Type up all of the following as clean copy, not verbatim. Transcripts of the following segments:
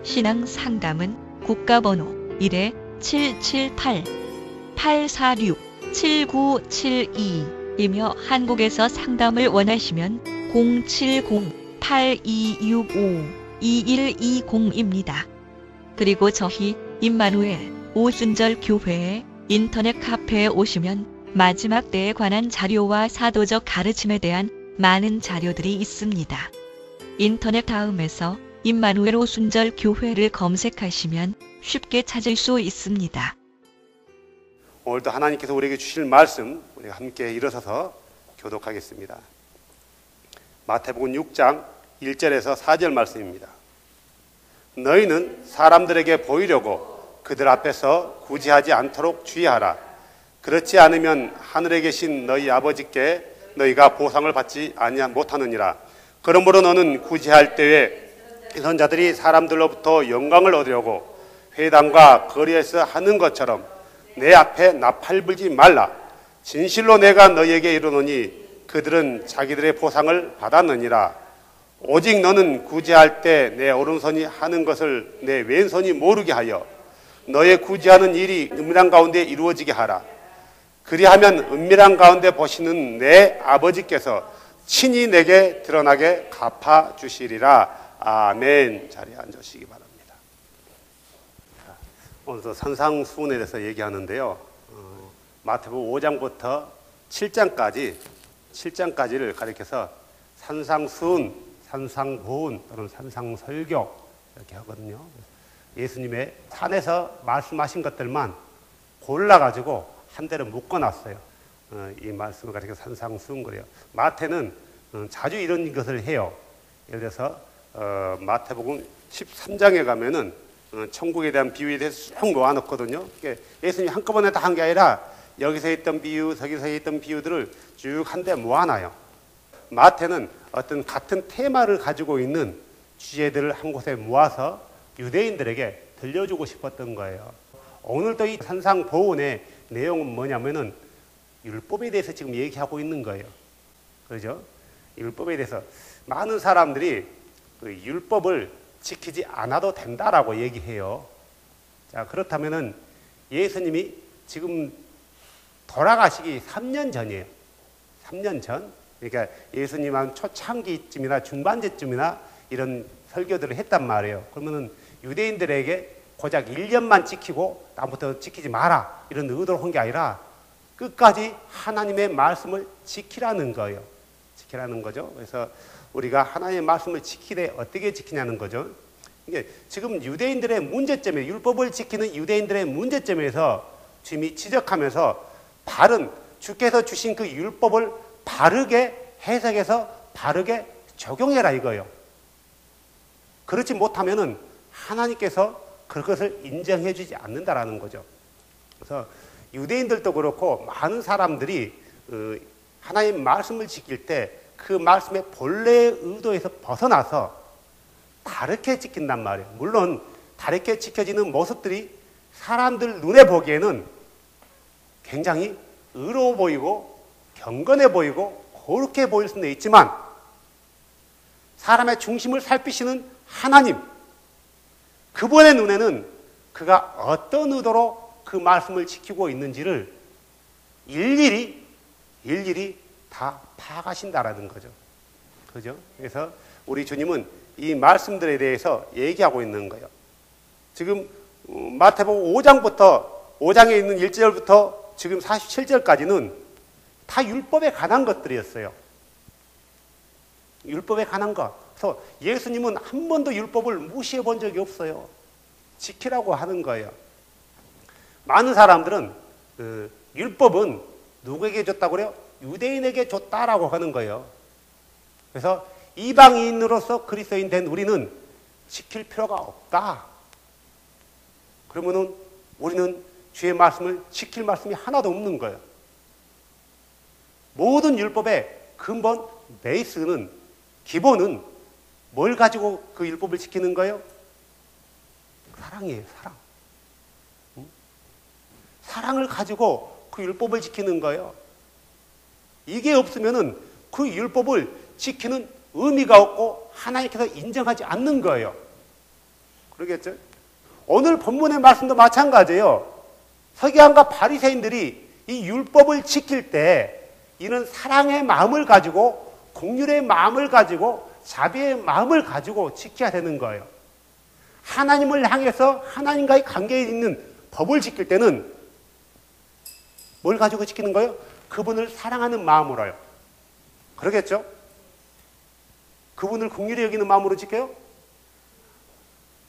신앙 상담은 국가번호 1-778-846-7972이며 한국에서 상담을 원하시면 070-8265-2120입니다. 그리고 저희 임마누엘 오순절 교회의 인터넷 카페에 오시면 마지막 때에 관한 자료와 사도적 가르침에 대한 많은 자료들이 있습니다. 인터넷 다음에서 임마누엘 오순절 교회를 검색하시면 쉽게 찾을 수 있습니다. 오늘도 하나님께서 우리에게 주실 말씀 우리가 함께 일어서서 교독하겠습니다. 마태복음 6장 1절에서 4절 말씀입니다. 너희는 사람들에게 보이려고 그들 앞에서 구제하지 않도록 주의하라. 그렇지 않으면 하늘에 계신 너희 아버지께 너희가 보상을 받지 못하느니라. 그러므로 너는 구제할 때에 선자들이 사람들로부터 영광을 얻으려고 회당과 거리에서 하는 것처럼 내 앞에 나팔 불지 말라. 진실로 내가 너희에게 이르노니 그들은 자기들의 보상을 받았느니라. 오직 너는 구제할 때 내 오른손이 하는 것을 내 왼손이 모르게 하여 너의 구제하는 일이 은밀한 가운데 이루어지게 하라. 그리하면 은밀한 가운데 보시는 내 아버지께서 친히 내게 드러나게 갚아주시리라. 아멘. 자리에 앉으시기 바랍니다. 오늘도 산상수훈에 대해서 얘기하는데요. 마태복음 5장부터 7장까지를 가리켜서 산상수훈, 산상보훈 또는 산상설교 이렇게 하거든요. 예수님의 산에서 말씀하신 것들만 골라가지고 한 대로 묶어놨어요. 이 말씀을 가리켜 산상수훈 그래요. 마태는 자주 이런 것을 해요. 예를 들어서 마태복음 13장에 가면은 천국에 대한 비유에 대해서 쭉 모아놓거든요. 예수님이 한꺼번에 다 한 게 아니라 여기서 했던 비유, 저기서 했던 비유들을 쭉 한 대 모아놔요. 마태는 어떤 같은 테마를 가지고 있는 주제들을 한 곳에 모아서 유대인들에게 들려주고 싶었던 거예요. 오늘도 이 산상보훈의 내용은 뭐냐면은 율법에 대해서 지금 얘기하고 있는 거예요. 그렇죠? 율법에 대해서 많은 사람들이 그 율법을 지키지 않아도 된다라고 얘기해요. 자, 그렇다면은 예수님이 지금 돌아가시기 3년 전이에요. 3년 전. 그러니까 예수님은 초창기쯤이나 중반기쯤이나 이런 설교들을 했단 말이에요. 그러면은 유대인들에게 고작 1년만 지키고 다음부터 지키지 마라 이런 의도로 한 게 아니라 끝까지 하나님의 말씀을 지키라는 거예요. 지키라는 거죠. 그래서 우리가 하나님의 말씀을 지키되 어떻게 지키냐는 거죠. 이게 지금 유대인들의 문제점에 율법을 지키는 유대인들의 문제점에서 주님이 지적하면서 바른 주께서 주신 그 율법을 바르게 해석해서 바르게 적용해라 이거예요. 그렇지 못하면은 하나님께서 그것을 인정해 주지 않는다라는 거죠. 그래서 유대인들도 그렇고 많은 사람들이 하나님의 말씀을 지킬 때 그 말씀의 본래의 의도에서 벗어나서 다르게 지킨단 말이에요. 물론 다르게 지켜지는 모습들이 사람들 눈에 보기에는 굉장히 의로워 보이고 경건해 보이고 그렇게 보일 수는 있지만 사람의 중심을 살피시는 하나님, 그분의 눈에는 그가 어떤 의도로 그 말씀을 지키고 있는지를 일일이 다 파악하신다라는 거죠. 그죠? 그래서 우리 주님은 이 말씀들에 대해서 얘기하고 있는 거예요. 지금 마태복음 5장에 있는 1절부터 지금 47절까지는 다 율법에 관한 것들이었어요. 율법에 관한 것. 그래서 예수님은 한 번도 율법을 무시해 본 적이 없어요. 지키라고 하는 거예요. 많은 사람들은 율법은 누구에게 줬다고 그래요? 유대인에게 줬다라고 하는 거예요. 그래서 이방인으로서 그리스도인 된 우리는 지킬 필요가 없다. 그러면은 우리는 주의 말씀을 지킬 말씀이 하나도 없는 거예요. 모든 율법의 근본, 베이스는, 기본은 뭘 가지고 그 율법을 지키는 거예요? 사랑이에요, 사랑. 사랑을 가지고 그 율법을 지키는 거예요. 이게 없으면은 그 율법을 지키는 의미가 없고 하나님께서 인정하지 않는 거예요. 그러겠죠? 오늘 본문의 말씀도 마찬가지예요. 서기관과 바리새인들이 이 율법을 지킬 때 이는 사랑의 마음을 가지고 긍휼의 마음을 가지고 자비의 마음을 가지고 지켜야 되는 거예요. 하나님을 향해서 하나님과의 관계에 있는 법을 지킬 때는 뭘 가지고 지키는 거예요? 그분을 사랑하는 마음으로요. 그러겠죠? 그분을 긍휼히 여기는 마음으로 지켜요?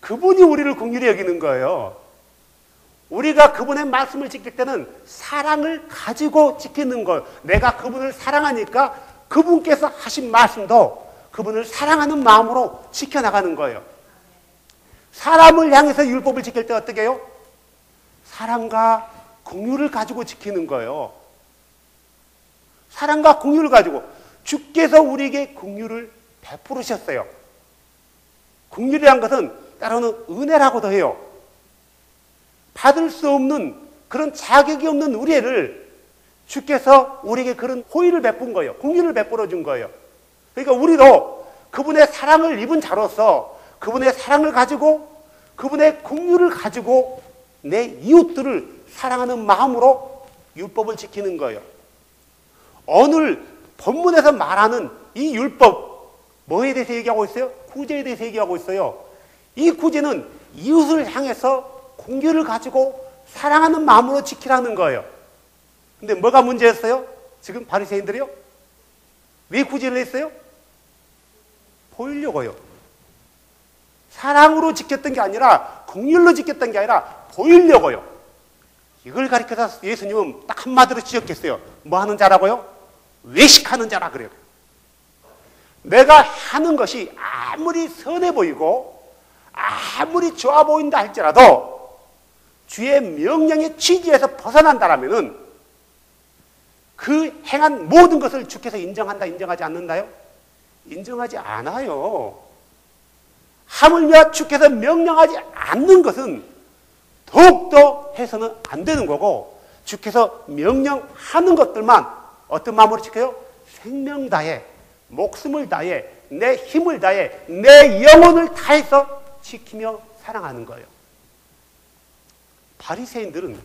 그분이 우리를 긍휼히 여기는 거예요. 우리가 그분의 말씀을 지킬 때는 사랑을 가지고 지키는 거예요. 내가 그분을 사랑하니까 그분께서 하신 말씀도 그분을 사랑하는 마음으로 지켜나가는 거예요. 사람을 향해서 율법을 지킬 때 어떻게 해요? 사랑과 긍휼을 가지고 지키는 거예요. 사랑과 긍휼을 가지고 주께서 우리에게 긍휼을 베푸르셨어요. 긍휼이란 것은 때로는 은혜라고도 해요. 받을 수 없는 그런 자격이 없는 우리를 주께서 우리에게 그런 호의를 베푼 거예요. 긍휼을 베풀어 준 거예요. 그러니까 우리도 그분의 사랑을 입은 자로서 그분의 사랑을 가지고 그분의 긍휼을 가지고 내 이웃들을 사랑하는 마음으로 율법을 지키는 거예요. 오늘 본문에서 말하는 이 율법 뭐에 대해서 얘기하고 있어요? 구제에 대해서 얘기하고 있어요. 이 구제는 이웃을 향해서 긍휼을 가지고 사랑하는 마음으로 지키라는 거예요. 근데 뭐가 문제였어요? 지금 바리새인들이요? 왜 구제를 했어요? 보이려고요. 사랑으로 지켰던 게 아니라 긍휼로 지켰던 게 아니라 보이려고요. 이걸 가리켜서 예수님은 딱 한마디로 지적했어요. 뭐 하는 자라고요? 외식하는 자라 그래요. 내가 하는 것이 아무리 선해 보이고 아무리 좋아 보인다 할지라도 주의 명령의 취지에서 벗어난다라면은 그 행한 모든 것을 주께서 인정한다, 인정하지 않는다요? 인정하지 않아요. 하물며 주께서 명령하지 않는 것은 더욱더 해서는 안 되는 거고, 주께서 명령하는 것들만 어떤 마음으로 지켜요? 생명 다해, 목숨을 다해, 내 힘을 다해, 내 영혼을 다해서 지키며 사랑하는 거예요. 바리새인들은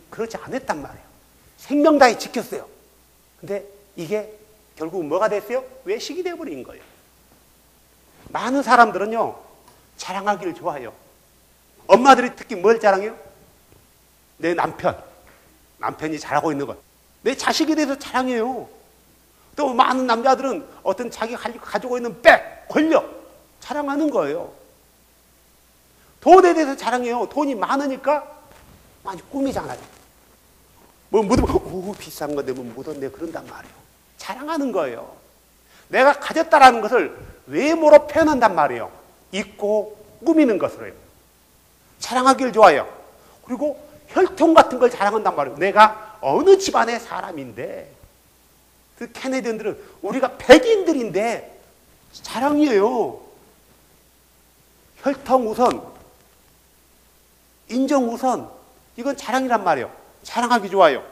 그렇지 않았단 말이에요. 생명 다해 지켰어요. 근데 이게 결국 뭐가 됐어요? 외식이 되어버린 거예요. 많은 사람들은요, 자랑하기를 좋아해요. 엄마들이 특히 뭘 자랑해요? 내 남편이 잘하고 있는 것. 내 자식에 대해서 자랑해요. 또 많은 남자들은 어떤 자기가 가지고 있는 백, 권력 자랑하는 거예요. 돈에 대해서 자랑해요. 돈이 많으니까 많이 꾸미잖아요. 뭐 묻으면 오 비싼 거 내면 묻었네 그런단 말이에요. 자랑하는 거예요. 내가 가졌다라는 것을 외모로 표현한단 말이에요. 잊고 꾸미는 것으로요. 자랑하기를 좋아해요. 그리고 혈통 같은 걸 자랑한단 말이에요. 내가 어느 집안의 사람인데, 그 캐네디언들은 우리가 백인들인데 자랑이에요. 혈통 우선, 인정 우선, 이건 자랑이란 말이에요. 자랑하기 좋아요.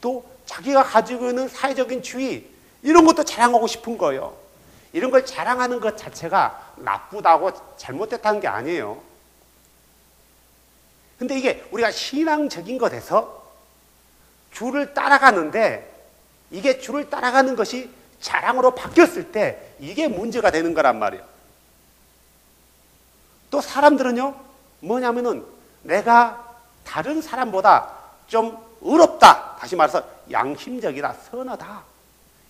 또 자기가 가지고 있는 사회적인 지위, 이런 것도 자랑하고 싶은 거예요. 이런 걸 자랑하는 것 자체가 나쁘다고 잘못됐다는 게 아니에요. 근데 이게 우리가 신앙적인 것에서 주를 따라가는데, 이게 주를 따라가는 것이 자랑으로 바뀌었을 때 이게 문제가 되는 거란 말이에요. 또 사람들은요, 뭐냐면은 내가 다른 사람보다 좀 의롭다, 다시 말해서 양심적이다, 선하다,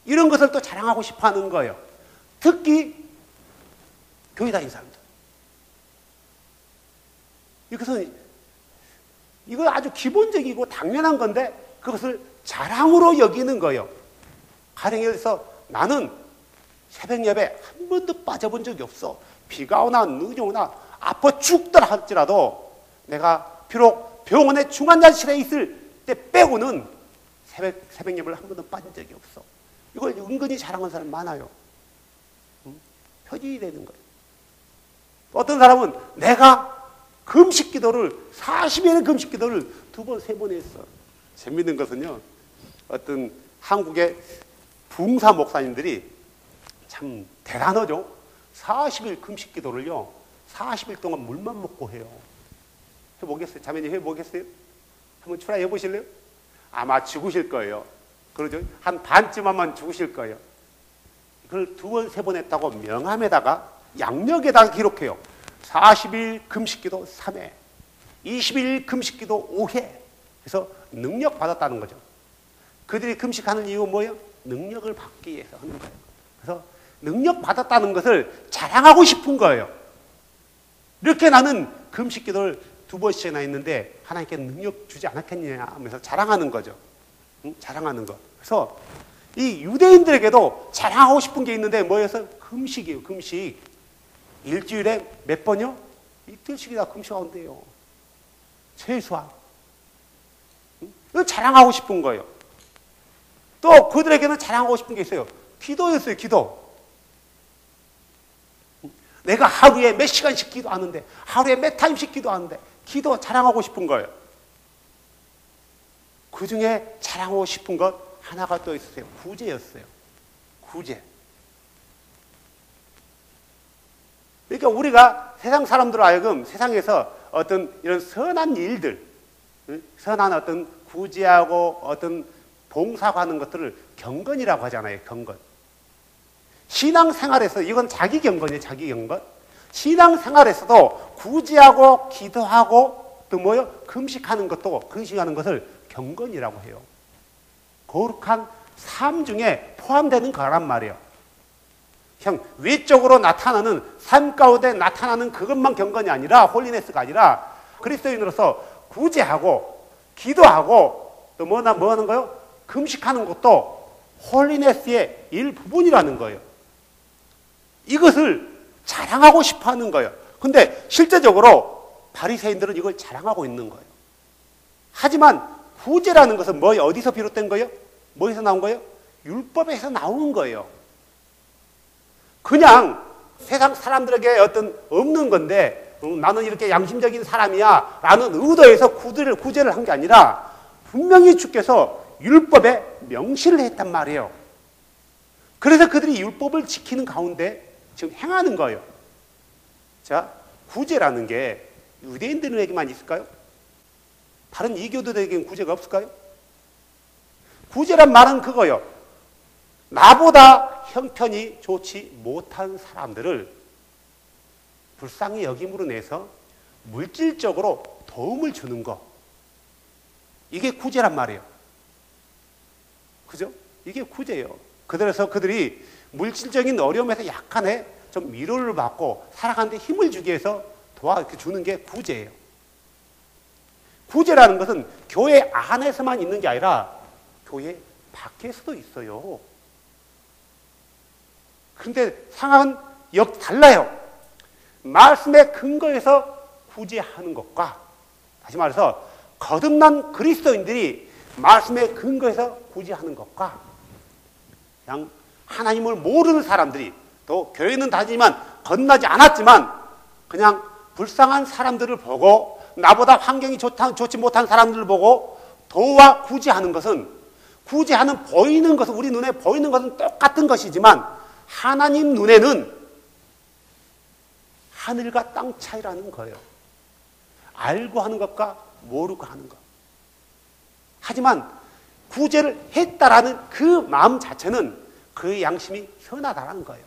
이런 것을 또 자랑하고 싶어 하는 거예요. 특히 교회 다니는 사람들. 이거 아주 기본적이고 당연한 건데 그것을 자랑으로 여기는 거예요. 가령 예를 들어서 나는 새벽 예배 한 번도 빠져본 적이 없어. 비가 오나 눈이 오나 아파 죽더라 할지라도 내가 비록 병원의 중환자실에 있을 때 빼고는 새벽 예배를 한 번도 빠진 적이 없어. 이걸 은근히 자랑하는 사람 많아요. 표준이 되는 거예요. 어떤 사람은 내가 금식 기도를 40일의 금식 기도를 2번, 3번 했어. 재밌는 것은요, 어떤 한국의 부흥사 목사님들이 참 대단하죠. 40일 금식 기도를요, 40일 동안 물만 먹고 해요. 해보겠어요? 자매님 해보겠어요? 한번 트라이 해보실래요? 아마 죽으실 거예요. 그러죠? 한 반쯤 하면 죽으실 거예요. 그걸 2번, 3번 했다고 명함에다가 양력에다가 기록해요. 40일 금식기도 3회, 20일 금식기도 5회. 그래서 능력 받았다는 거죠. 그들이 금식하는 이유가 뭐예요? 능력을 받기 위해서 하는 거예요. 그래서 능력 받았다는 것을 자랑하고 싶은 거예요. 이렇게 나는 금식기도를 2번씩이나 했는데 하나님께 능력 주지 않았겠냐 하면서 자랑하는 거죠. 응? 자랑하는 거. 그래서 이 유대인들에게도 자랑하고 싶은 게 있는데 뭐여서? 금식이에요. 금식. 일주일에 몇 번요? 이틀씩이나 금식하는데요. 최소한. 응? 자랑하고 싶은 거예요. 또 그들에게는 자랑하고 싶은 게 있어요. 기도였어요. 기도. 내가 하루에 몇 시간씩 기도하는데, 하루에 몇 타임씩 기도하는데, 기도 자랑하고 싶은 거예요. 그 중에 자랑하고 싶은 것 하나가 또 있었어요. 구제였어요. 구제. 그러니까 우리가 세상 사람들로 하여금 세상에서 어떤 이런 선한 일들, 선한 어떤 구제하고 어떤 봉사하고 하는 것들을 경건이라고 하잖아요. 경건. 신앙생활에서 이건 자기 경건이에요. 자기 경건. 신앙생활에서도 구제하고 기도하고 또 뭐요? 금식하는 것도 금식하는 것을 경건이라고 해요. 거룩한 삶 중에 포함되는 거란 말이에요. 그냥 외적으로 나타나는 삶 가운데 나타나는 그것만 경건이 아니라 홀리네스가 아니라 그리스도인으로서 구제하고 기도하고 또 뭐 하는 거요? 금식하는 것도 홀리네스의 일부분이라는 거예요. 이것을 자랑하고 싶어 하는 거예요. 근데 실제적으로 바리새인들은 이걸 자랑하고 있는 거예요. 하지만 구제라는 것은 뭐 어디서 비롯된 거예요? 뭐에서 나온 거예요? 율법에서 나오는 거예요. 그냥 세상 사람들에게 어떤 없는 건데 나는 이렇게 양심적인 사람이야 라는 의도에서 구제를 한 게 아니라 분명히 주께서 율법에 명시를 했단 말이에요. 그래서 그들이 율법을 지키는 가운데 지금 행하는 거예요. 자, 구제라는 게 유대인들에게만 있을까요? 다른 이교도들에게는 구제가 없을까요? 구제란 말은 그거예요. 나보다 형편이 좋지 못한 사람들을 불쌍히 여김으로 내서 물질적으로 도움을 주는 거. 이게 구제란 말이에요. 그죠? 이게 구제예요. 그래서 그들이 물질적인 어려움에서 약간의 좀 위로를 받고 살아가는 데 힘을 주기 위해서 도와주는 게 구제예요. 구제라는 것은 교회 안에서만 있는 게 아니라 교회 밖에서도 있어요. 그런데 상황은 달라요. 말씀의 근거에서 구제하는 것과 다시 말해서 거듭난 그리스도인들이 말씀의 근거에서 구제하는 것과 그냥 하나님을 모르는 사람들이 또 교회는 다니지만 건너지 않았지만 그냥 불쌍한 사람들을 보고 나보다 환경이 좋지 못한 사람들을 보고 도와 구제하는 것은 구제하는 보이는 것은 우리 눈에 보이는 것은 똑같은 것이지만 하나님 눈에는 하늘과 땅 차이라는 거예요. 알고 하는 것과 모르고 하는 것. 하지만 구제를 했다라는 그 마음 자체는 그의 양심이 선하다라는 거예요.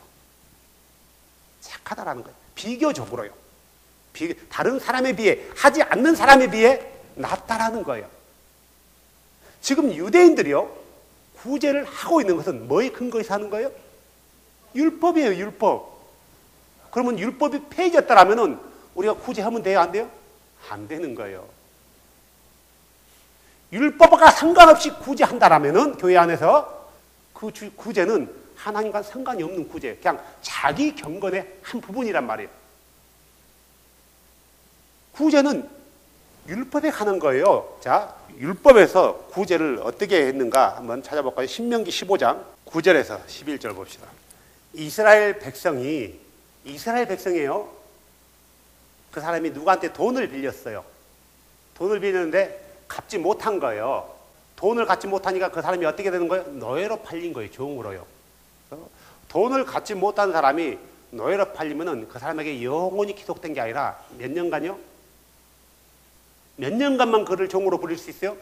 착하다라는 거예요. 비교적으로요. 다른 사람에 비해 하지 않는 사람에 비해 낫다라는 거예요. 지금 유대인들이요. 구제를 하고 있는 것은 뭐에 근거해서 하는 거예요? 율법이에요. 율법. 그러면 율법이 폐해졌다라면은 우리가 구제하면 돼요? 안 돼요? 안 되는 거예요. 율법과 상관없이 구제한다라면은 교회 안에서 그 구제는 하나님과 상관이 없는 구제, 그냥 자기 경건의 한 부분이란 말이에요. 구제는 율법에 하는 거예요. 자, 율법에서 구제를 어떻게 했는가 한번 찾아볼까요? 신명기 15장 9절에서 11절 봅시다. 이스라엘 백성이에요. 그 사람이 누구한테 돈을 빌렸어요. 돈을 빌렸는데 갚지 못한 거예요. 돈을 갚지 못하니까 그 사람이 어떻게 되는 거예요? 노예로 팔린 거예요. 종으로요. 돈을 갚지 못한 사람이 노예로 팔리면은 그 사람에게 영원히 기속된 게 아니라 몇 년간요? 몇 년간만 그를 종으로 부릴 수 있어요?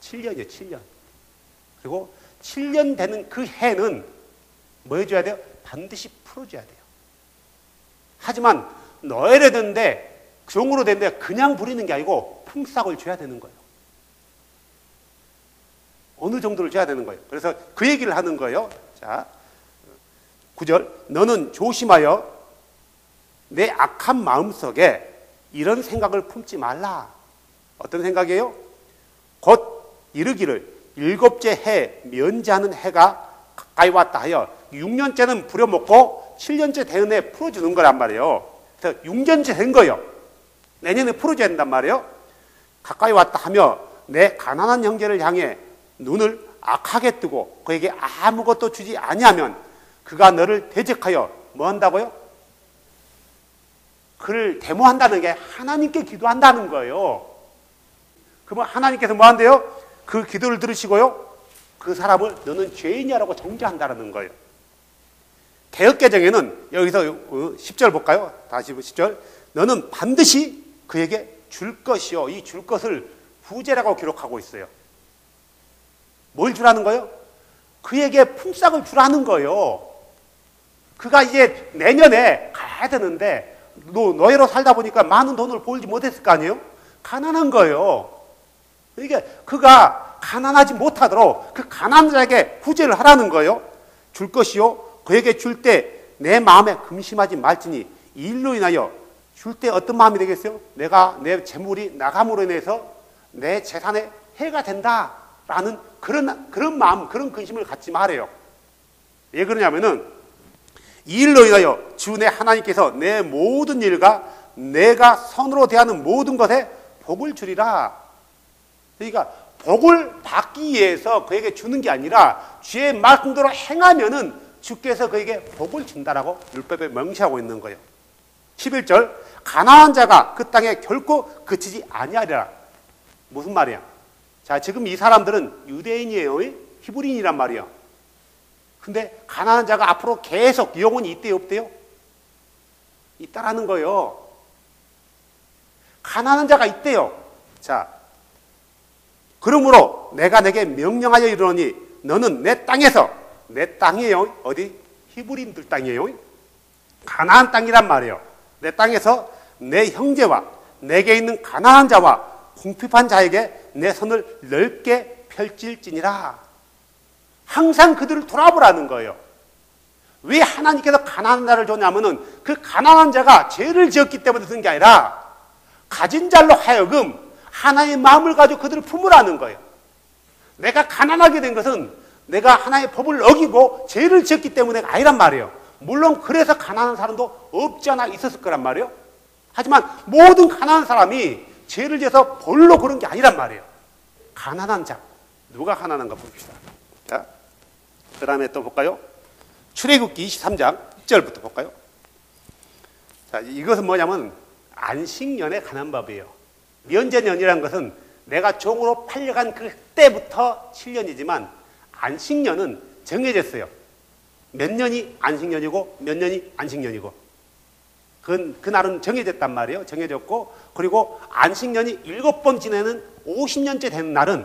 7년이요, 7년. 그리고 7년 되는 그 해는 뭐 해줘야 돼요? 반드시 풀어줘야 돼요. 하지만 노예로 됐는데, 종으로 됐는데 그냥 부리는 게 아니고 품삯을 줘야 되는 거예요. 어느 정도를 줘야 되는 거예요. 그래서 그 얘기를 하는 거예요. 자, 9절. 너는 조심하여 내 악한 마음속에 이런 생각을 품지 말라. 어떤 생각이에요? 곧 이르기를 일곱째 해 면제하는 해가 가까이 왔다 하여 6년째는 부려먹고 7년째 되는 해 풀어주는 거란 말이에요. 그래서 6년째 된 거예요. 내년에 풀어줘야 된단 말이에요. 가까이 왔다 하며 내 가난한 형제를 향해 눈을 악하게 뜨고 그에게 아무것도 주지 아니하면 그가 너를 대적하여 뭐 한다고요? 그를 데모한다는 게 하나님께 기도한다는 거예요. 그러면 하나님께서 뭐 한대요? 그 기도를 들으시고요, 그 사람을 너는 죄인이라고 정죄한다는 거예요. 개역개정에는 여기서 10절 볼까요? 다시 10절. 너는 반드시 그에게 줄 것이요. 이 줄 것을 부재라고 기록하고 있어요. 뭘 주라는 거예요? 그에게 품삯을 주라는 거예요. 그가 이제 내년에 가야 되는데 노예로 살다 보니까 많은 돈을 벌지 못했을 거 아니에요? 가난한 거예요. 그러니까 그가 가난하지 못하도록 그 가난한 자에게 구제를 하라는 거예요. 줄 것이요. 그에게 줄 때 내 마음에 금심하지 말지니 이 일로 인하여 줄 때 어떤 마음이 되겠어요? 내가 내 재물이 나감으로 인해서 내 재산에 해가 된다라는 그런 마음, 그런 근심을 갖지 말아요. 왜 그러냐면은 이 일로 인하여 주 내 하나님께서 내 모든 일과 내가 선으로 대하는 모든 것에 복을 주리라. 그러니까 복을 받기 위해서 그에게 주는 게 아니라 주의 말씀대로 행하면은 주께서 그에게 복을 준다라고 율법에 명시하고 있는 거예요. 11절. 가난한 자가 그 땅에 결코 그치지 아니하리라. 무슨 말이야? 자, 지금 이 사람들은 유대인이에요. 히브리인이란 말이야. 근데 가난한 자가 앞으로 계속 영원히 있대요, 없대요? 있다라는 거예요. 가난한 자가 있대요. 자, 그러므로 내가 내게 명령하여 이르노니 너는 내 땅에서, 내 땅이에요. 어디? 히브리인들 땅이에요. 가나안 땅이란 말이에요. 내 땅에서 내 형제와 내게 있는 가난한 자와 궁핍한 자에게 내 손을 넓게 펼칠지니라. 항상 그들을 돌아보라는 거예요. 왜 하나님께서 가난한 자를 줬냐면은 그 가난한 자가 죄를 지었기 때문에 준 게 아니라 가진 자로 하여금 하나님의 마음을 가지고 그들을 품으라는 거예요. 내가 가난하게 된 것은 내가 하나님의 법을 어기고 죄를 지었기 때문에가 아니란 말이에요. 물론 그래서 가난한 사람도 없지 않아 있었을 거란 말이에요. 하지만 모든 가난한 사람이 죄를 지어서 벌로 그런 게 아니란 말이에요. 가난한 자. 누가 가난한가 봅시다. 자, 그 다음에 또 볼까요? 출애굽기 23장 1절부터 볼까요? 자, 이것은 뭐냐면 안식년의 가난법이에요. 면제년이라는 것은 내가 종으로 팔려간 그때부터 7년이지만 안식년은 정해졌어요. 몇 년이 안식년이고 몇 년이 안식년이고 그날은 정해졌단 말이에요. 정해졌고, 그리고 안식년이 7번 지내는 50년째 되는 날은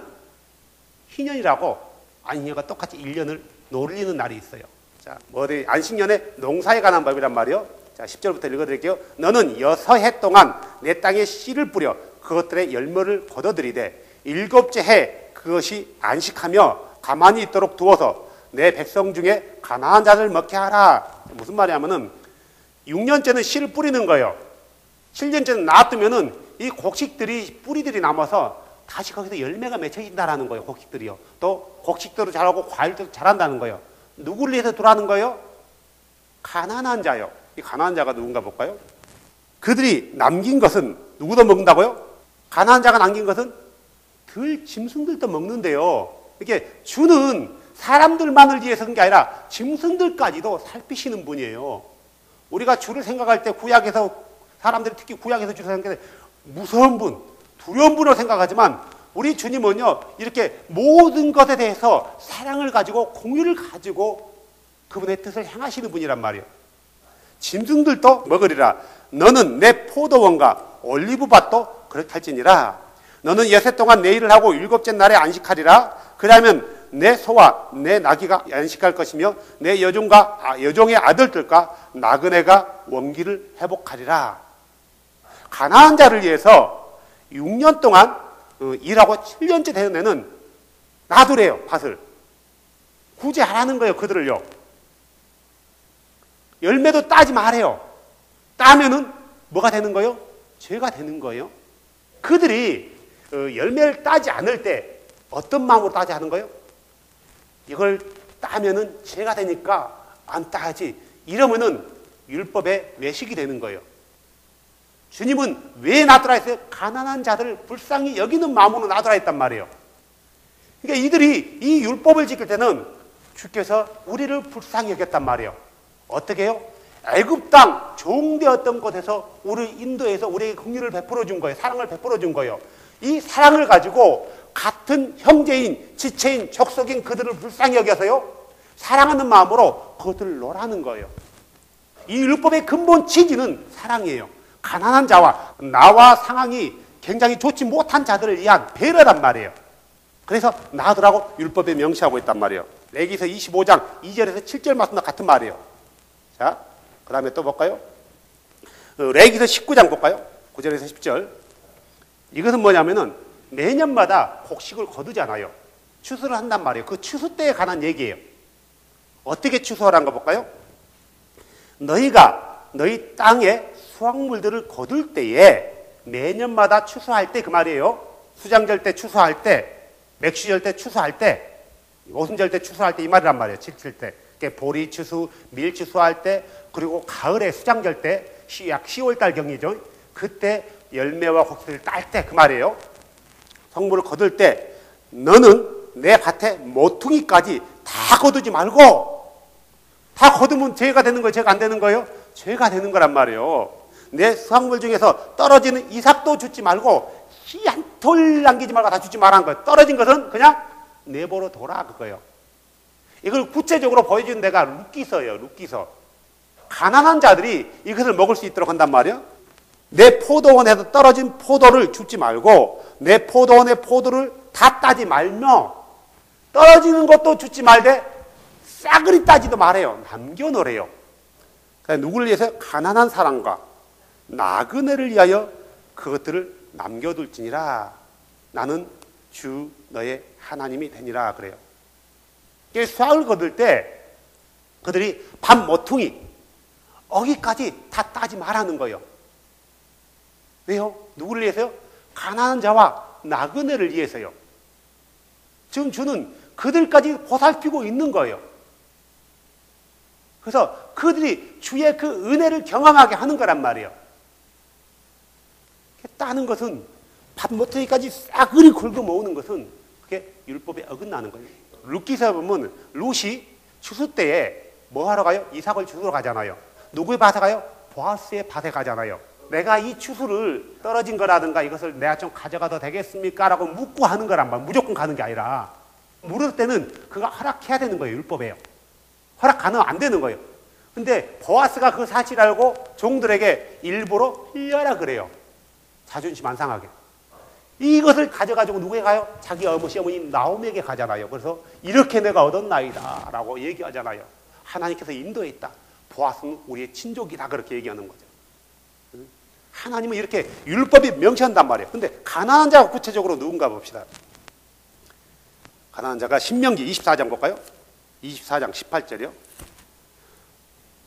희년이라고 안식년과 똑같이 1년을 놀리는 날이 있어요. 자, 어디 안식년에 농사에 관한 법이란 말이에요. 자, 10절부터 읽어드릴게요. 너는 6해 동안 내 땅에 씨를 뿌려 그것들의 열매를 거둬들이되 7째 해 그것이 안식하며 가만히 있도록 두어서 내 백성 중에 가난한 자를 먹게 하라. 무슨 말이냐면은 6년째는 씨를 뿌리는 거예요. 7년째는 놔두면은 이 곡식들이 뿌리들이 남아서 다시 거기서 열매가 맺혀진다라는 거예요. 곡식들이요. 또 곡식대로 자라고 과일도 자란다는 거예요. 누구를 위해서 두라는 거예요? 가난한 자요. 이 가난한 자가 누군가 볼까요? 그들이 남긴 것은 누구도 먹는다고요? 가난한 자가 남긴 것은 들 짐승들도 먹는데요. 이렇게 주는 사람들만을 위해서 그런 게 아니라 짐승들까지도 살피시는 분이에요. 우리가 주를 생각할 때 구약에서 사람들이 특히 구약에서 주를 생각할 때 무서운 분, 두려운 분으로 생각하지만 우리 주님은요, 이렇게 모든 것에 대해서 사랑을 가지고 공유를 가지고 그분의 뜻을 행하시는 분이란 말이에요. 짐승들도 먹으리라. 너는 내 포도원과 올리브밭도 그렇게 할지니라. 너는 여세 동안 내 일을 하고 일곱째 날에 안식하리라. 그러면 내 소와 내 나귀가 안식할 것이며 내 여종의 아들들과 나그네가 원기를 회복하리라. 가난한 자를 위해서 6년 동안 일하고 7년째 되는 애는 놔두래요. 밭을 구제하라는 거예요. 그들을요. 열매도 따지 말아요. 따면은 뭐가 되는 거예요? 죄가 되는 거예요. 그들이 열매를 따지 않을 때 어떤 마음으로 따지 하는 거예요? 이걸 따면은 죄가 되니까 안 따야지. 이러면은 율법의 외식이 되는 거예요. 주님은 왜 놔두라 했어요? 가난한 자들을 불쌍히 여기는 마음으로 놔두라 했단 말이에요. 그러니까 이들이 이 율법을 지킬 때는 주께서 우리를 불쌍히 여겼단 말이에요. 어떻게 해요? 애굽 땅 종되었던 곳에서 우리 인도에서 우리에게 긍휼을 베풀어 준 거예요. 사랑을 베풀어 준 거예요. 이 사랑을 가지고 같은 형제인, 지체인, 족속인 그들을 불쌍히 여겨서요, 사랑하는 마음으로 그들을 놓으라는 거예요. 이 율법의 근본 취지는 사랑이에요. 가난한 자와 나와 상황이 굉장히 좋지 못한 자들을 위한 배려란 말이에요. 그래서 놔두라고 율법에 명시하고 있단 말이에요. 레위기서 25장 2절에서 7절 말씀과 같은 말이에요. 자, 그 다음에 또 볼까요? 레위기서 19장 볼까요? 9절에서 10절. 이것은 뭐냐면은 매년마다 곡식을 거두잖아요. 추수를 한단 말이에요. 그 추수 때에 관한 얘기예요. 어떻게 추수하라는 거 볼까요? 너희가 너희 땅에 수확물들을 거둘 때에 매년마다 추수할 때 그 말이에요. 수장절 때 추수할 때, 맥주절 때 추수할 때, 오순절 때 추수할 때 이 말이란 말이에요. 칠칠 때. 보리 추수, 밀 추수할 때, 그리고 가을에 수장절 때, 약 10월달 경이죠. 그때 열매와 곡식을 딸 때 그 말이에요. 성물을 거둘 때 너는 내 밭에 모퉁이까지 다 거두지 말고, 다 거두면 죄가 되는 거예요? 죄가 안 되는 거예요? 죄가 되는 거란 말이에요. 내 수확물 중에서 떨어지는 이삭도 주지 말고 씨 한 톨 남기지 말고 다 주지 말라는 거예요. 떨어진 것은 그냥 내버려 둬라 그거예요. 이걸 구체적으로 보여주는 데가 룻기서예요. 룻기서. 가난한 자들이 이것을 먹을 수 있도록 한단 말이에요. 내 포도원에서 떨어진 포도를 줍지 말고 내 포도원의 포도를 다 따지 말며 떨어지는 것도 주지 말되 싸그리 따지도 말아요. 남겨놓으래요. 그러니까 누구를 위해서? 가난한 사람과 나그네를 위하여 그것들을 남겨둘지니라. 나는 주 너의 하나님이 되니라 그래요. 수확을 거둘 때 그들이 밥 모퉁이 어기까지 다 따지 말라는 거예요. 왜요? 누구를 위해서요? 가난한 자와 나그네를 위해서요. 지금 주는 그들까지 보살피고 있는 거예요. 그래서 그들이 주의 그 은혜를 경험하게 하는 거란 말이에요. 따는 것은 밥 모퉁이까지 싸그리 긁어 모으는 것은 그게 율법에 어긋나는 거예요. 룻기서 보면 룻이 추수 때에 뭐 하러 가요? 이삭을 주우러 가잖아요. 누구의 밭에 가요? 보아스의 밭에 가잖아요. 내가 이 추수를 떨어진 거라든가 이것을 내가 좀 가져가도 되겠습니까? 라고 묻고 하는 거란 말이에요. 무조건 가는 게 아니라 물을 때는 그가 허락해야 되는 거예요. 율법에요. 허락 가능하면 안 되는 거예요. 근데 보아스가 그 사실 알고 종들에게 일부러 흘려라 그래요. 자존심 안 상하게. 이것을 가져가지고 누구에게 가요? 자기 시어머니 나오미에게 가잖아요. 그래서 이렇게 내가 얻었나이다 라고 얘기하잖아요. 하나님께서 인도에 있다. 보아스는 우리의 친족이다. 그렇게 얘기하는 거죠. 하나님은 이렇게 율법이 명시한단 말이에요. 근데 가난한 자가 구체적으로 누군가 봅시다. 가난한 자가 신명기 24장 볼까요? 24장 18절이요.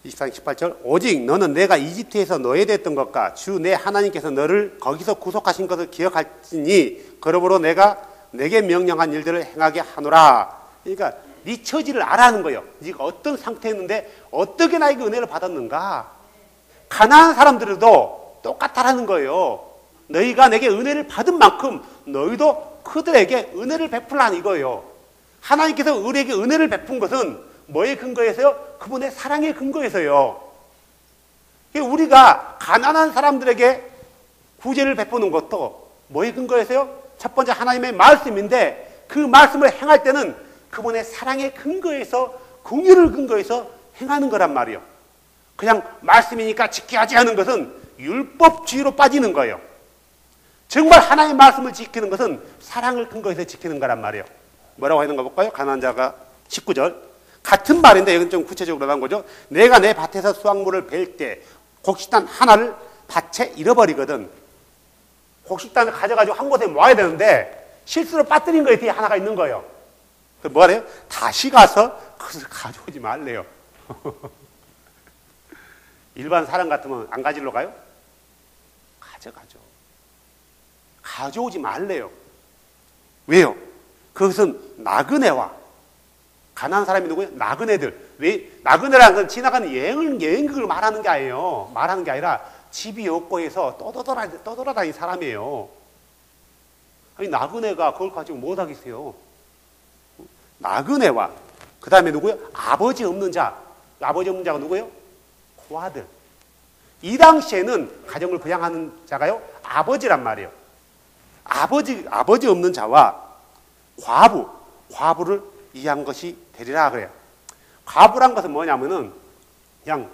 24장 18절. 오직 너는 내가 이집트에서 노예됐던 것과 주 내 하나님께서 너를 거기서 구속하신 것을 기억할지니 그러므로 내가 내게 명령한 일들을 행하게 하노라. 그러니까 네 처지를 알아는 거예요. 네가 어떤 상태였는데 어떻게 나에게 은혜를 받았는가. 가난한 사람들도 똑같다라는 거예요. 너희가 내게 은혜를 받은 만큼 너희도 그들에게 은혜를 베풀라는 이거예요. 하나님께서 우리에게 은혜를 베푼 것은 뭐의 근거에서요? 그분의 사랑의 근거에서요. 우리가 가난한 사람들에게 구제를 베푸는 것도 뭐의 근거에서요? 첫 번째 하나님의 말씀인데 그 말씀을 행할 때는 그분의 사랑의 근거에서 긍휼을 근거해서 행하는 거란 말이에요. 그냥 말씀이니까 지켜야지 하는 것은 율법주의로 빠지는 거예요. 정말 하나님의 말씀을 지키는 것은 사랑을 근거해서 지키는 거란 말이에요. 뭐라고 하는 거 볼까요? 가나안 자가 19절. 같은 말인데 이건 좀 구체적으로 나온 거죠. 내가 내 밭에서 수확물을 벨 때 곡식단 하나를 밭에 잃어버리거든. 곡식단을 가져가지고 한 곳에 모아야 되는데 실수로 빠뜨린 거에 뒤에 하나가 있는 거예요. 그래서 뭐래요? 다시 가서 그것을 가져오지 말래요. 일반 사람 같으면 안 가지러 가요? 가져가죠. 가져오지 말래요. 왜요? 그것은 나그네와 가난한 사람이 누구예요? 나그네들. 왜? 나그네라는 건 지나가는 여행객을 말하는 게 아니에요. 말하는 게 아니라 집이 없고 해서 떠돌아다니는 사람이에요. 아니, 나그네가 그걸 가지고 못 하겠어요. 나그네와, 그 다음에 누구예요? 아버지 없는 자. 아버지 없는 자가 누구예요? 고아들. 이 당시에는 가정을 부양하는 자가요? 아버지란 말이에요. 아버지 없는 자와 과부를 이해한 것이 되리라 그래요. 과부란 것은 뭐냐면은 그냥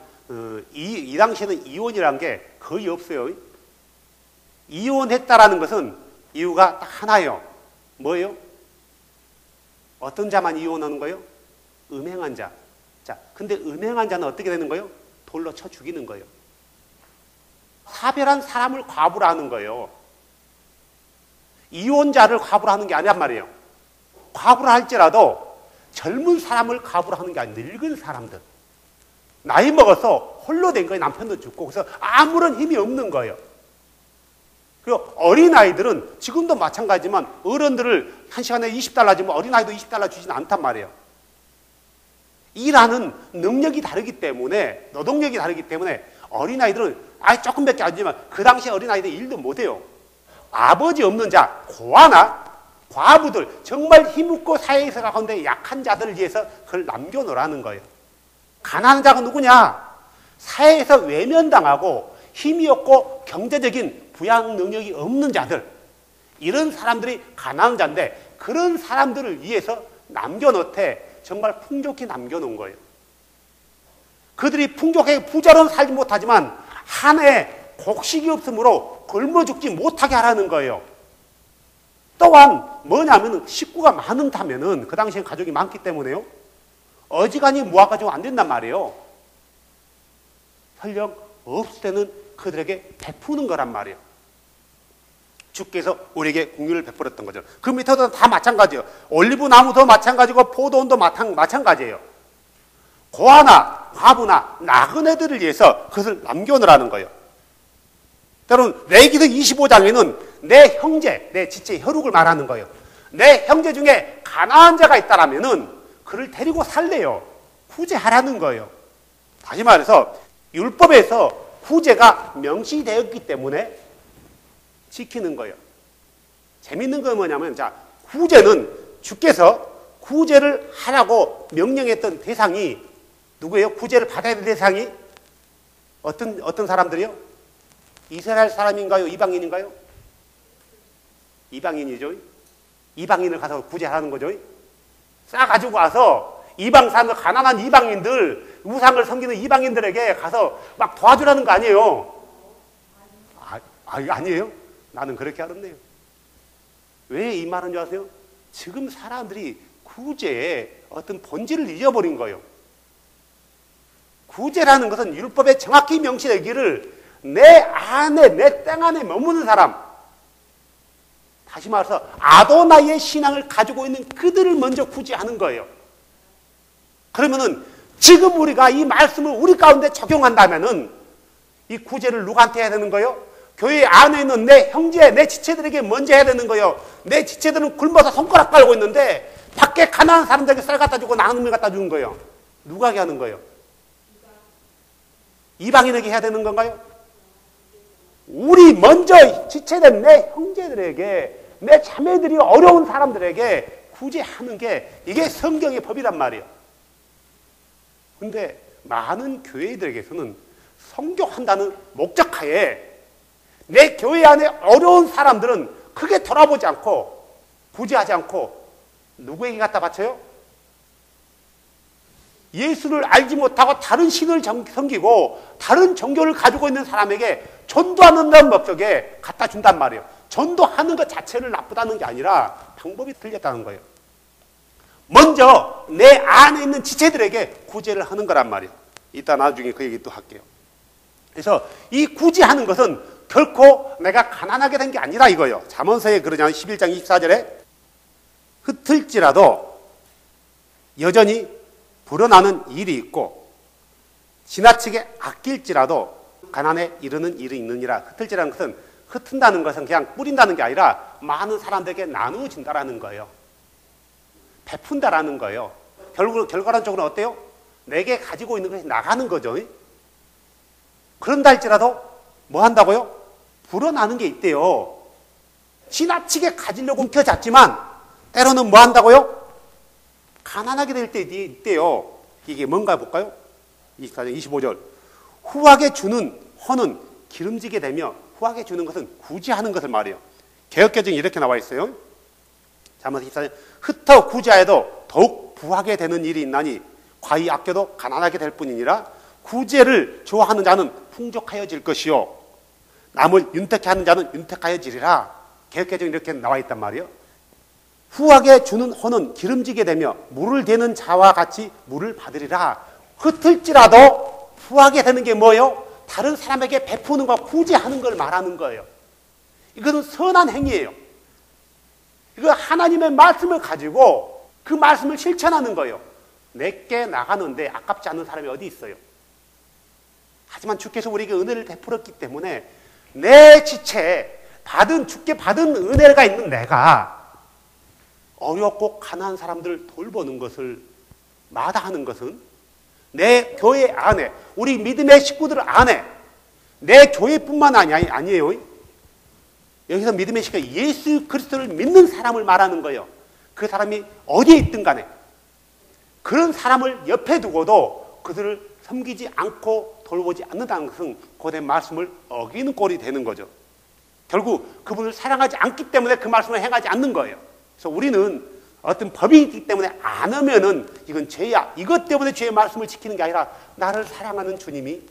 이 당시에는 이혼이라는 게 거의 없어요. 이혼했다라는 것은 이유가 딱 하나예요. 뭐예요? 어떤 자만 이혼하는 거예요? 음행한 자. 자, 근데 음행한 자는 어떻게 되는 거예요? 돌로 쳐 죽이는 거예요. 사별한 사람을 과부라 하는 거예요. 이혼자를 과부라 하는 게 아니란 말이에요. 과부라 할지라도 젊은 사람을 과부라 하는 게 아니라 늙은 사람들. 나이 먹어서 홀로 된 거예요. 남편도 죽고. 그래서 아무런 힘이 없는 거예요. 그리고 어린아이들은 지금도 마찬가지지만 어른들을 한 시간에 20달러 주면 어린아이도 20달러 주지는 않단 말이에요. 일하는 능력이 다르기 때문에, 노동력이 다르기 때문에 어린아이들은 조금밖에 안 주지만 그 당시 어린아이들 일도 못해요. 아버지 없는 자, 고아나 과부들, 정말 힘없고 사회에서 가운데 약한 자들을 위해서 그걸 남겨놓으라는 거예요. 가난한 자가 누구냐? 사회에서 외면당하고 힘이 없고 경제적인 부양 능력이 없는 자들, 이런 사람들이 가난한 자인데 그런 사람들을 위해서 남겨놓되 정말 풍족히 남겨놓은 거예요. 그들이 풍족하게 부자로는 살지 못하지만 한 해 곡식이 없으므로 굶어 죽지 못하게 하라는 거예요. 또한 뭐냐면 식구가 많다면은 그 당시엔 가족이 많기 때문에요. 어지간히 모아가지고 안 된단 말이에요. 설령 없을 때는 그들에게 베푸는 거란 말이에요. 주께서 우리에게 공유를 베풀었던 거죠. 그 밑에도 다 마찬가지예요. 올리브 나무도 마찬가지고 포도원도 마찬가지예요. 고아나 과부나 나그네들을 위해서 그것을 남겨놓으라는 거예요. 여러분, 레위기 25장에는 내 형제, 내 지체 혈육을 말하는 거예요. 내 형제 중에 가난한 자가 있다라면은 그를 데리고 살래요. 구제하라는 거예요. 다시 말해서 율법에서 구제가 명시되었기 때문에 지키는 거예요. 재밌는 건 뭐냐면, 자, 구제는 주께서 구제를 하라고 명령했던 대상이 누구예요? 구제를 받아야 될 대상이 어떤 사람들이요? 이스라엘 사람인가요? 이방인인가요? 이방인이죠. 이방인을 가서 구제하는 거죠. 싸가지고 와서 이방 사람들, 가난한 이방인들, 우상을 섬기는 이방인들에게 가서 막 도와주라는 거 아니에요. 아니에요? 나는 그렇게 알았네요. 왜 이 말인 줄 아세요? 지금 사람들이 구제의 어떤 본질을 잊어버린 거예요. 구제라는 것은 율법에 정확히 명시되기를 내 안에, 내 땅 안에 머무는 사람, 다시 말해서 아도나이의 신앙을 가지고 있는 그들을 먼저 구제하는 거예요. 그러면은 지금 우리가 이 말씀을 우리 가운데 적용한다면은 이 구제를 누구한테 해야 되는 거예요? 교회 안에 있는 내 형제, 내 지체들에게 먼저 해야 되는 거예요. 내 지체들은 굶어서 손가락 깔고 있는데 밖에 가난한 사람들에게 쌀 갖다 주고 나눔을 갖다 주는 거예요. 누구에게 하는 거예요? 이방인에게 해야 되는 건가요? 우리 먼저 지체된 내 형제들에게, 내 자매들이 어려운 사람들에게 구제하는 게 이게 성경의 법이란 말이에요. 근데 많은 교회들에게서는 성교한다는 목적하에 내 교회 안에 어려운 사람들은 크게 돌아보지 않고 구제하지 않고 누구에게 갖다 바쳐요? 예수를 알지 못하고 다른 신을 섬기고 다른 종교를 가지고 있는 사람에게 전도하는 목적에 갖다 준단 말이에요. 전도하는 것 자체를 나쁘다는 게 아니라 방법이 틀렸다는 거예요. 먼저 내 안에 있는 지체들에게 구제를 하는 거란 말이에요. 이따 나중에 그 얘기 또 할게요. 그래서 이 구제하는 것은 결코 내가 가난하게 된 게 아니라 이거예요. 잠언서에 그러잖아요. 11장 24절에 흩을지라도 여전히 불어나는 일이 있고 지나치게 아낄지라도 가난에 이르는 일이 있느니라. 흩을지라는 것은 흩은다는 것은 그냥 뿌린다는 게 아니라 많은 사람들에게 나누어진다라는 거예요. 베푼다라는 거예요. 결과론적으로 어때요? 내게 가지고 있는 것이 나가는 거죠. 그런다 할지라도 뭐 한다고요? 불어나는 게 있대요. 지나치게 가지려고 움켜잡지만 때로는 뭐 한다고요? 가난하게 될 때 있대요. 이게 뭔가 볼까요? 24장 25절. 후하게 주는 허는 기름지게 되며, 후하게 주는 것은 구제하는 것을 말해요. 개역개정이 이렇게 나와 있어요. 잠언 24장. 흩어 구제하여도 더욱 부하게 되는 일이 있나니 과히 아껴도 가난하게 될 뿐이니라. 구제를 좋아하는 자는 풍족하여질 것이요 남을 윤택해 하는 자는 윤택하여지리라. 개역개정이 이렇게 나와 있단 말이에요. 후하게 주는 허는 기름지게 되며 물을 대는 자와 같이 물을 받으리라. 흩을지라도 후하게 되는 게 뭐예요? 다른 사람에게 베푸는 것, 구제하는 걸 말하는 거예요. 이것은 선한 행위예요. 이거 하나님의 말씀을 가지고 그 말씀을 실천하는 거예요. 내게 나가는데 아깝지 않은 사람이 어디 있어요? 하지만 주께서 우리에게 은혜를 베풀었기 때문에 내 지체에 주께 받은 은혜가 있는 내가 어렵고 가난한 사람들 돌보는 것을 마다하는 것은 내 교회 안에, 우리 믿음의 식구들 안에, 내 교회뿐만 아니에요. 여기서 믿음의 식구, 예수 그리스도를 믿는 사람을 말하는 거예요. 그 사람이 어디에 있든 간에 그런 사람을 옆에 두고도 그들을 섬기지 않고 돌보지 않는다는 것은 고된 말씀을 어기는 꼴이 되는 거죠. 결국 그분을 사랑하지 않기 때문에 그 말씀을 행하지 않는 거예요. 그래서 우리는 어떤 법이 있기 때문에 안 하면은 이건 죄야. 이것 때문에 죄의 말씀을 지키는 게 아니라 나를 사랑하는 주님이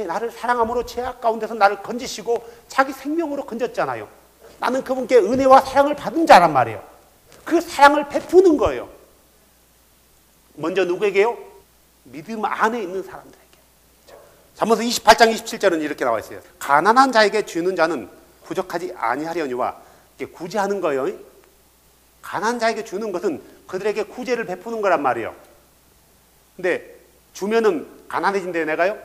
나를 사랑함으로 죄악 가운데서 나를 건지시고 자기 생명으로 건졌잖아요. 나는 그분께 은혜와 사랑을 받은 자란 말이에요. 그 사랑을 베푸는 거예요. 먼저 누구에게요? 믿음 안에 있는 사람들에게. 잠언서 28장 27절은 이렇게 나와 있어요. 가난한 자에게 주는 자는 부족하지 아니하려니와. 이게 구제하는 거예요. 가난한 자에게 주는 것은 그들에게 구제를 베푸는 거란 말이에요. 근데 주면은 가난해진대요, 내가요?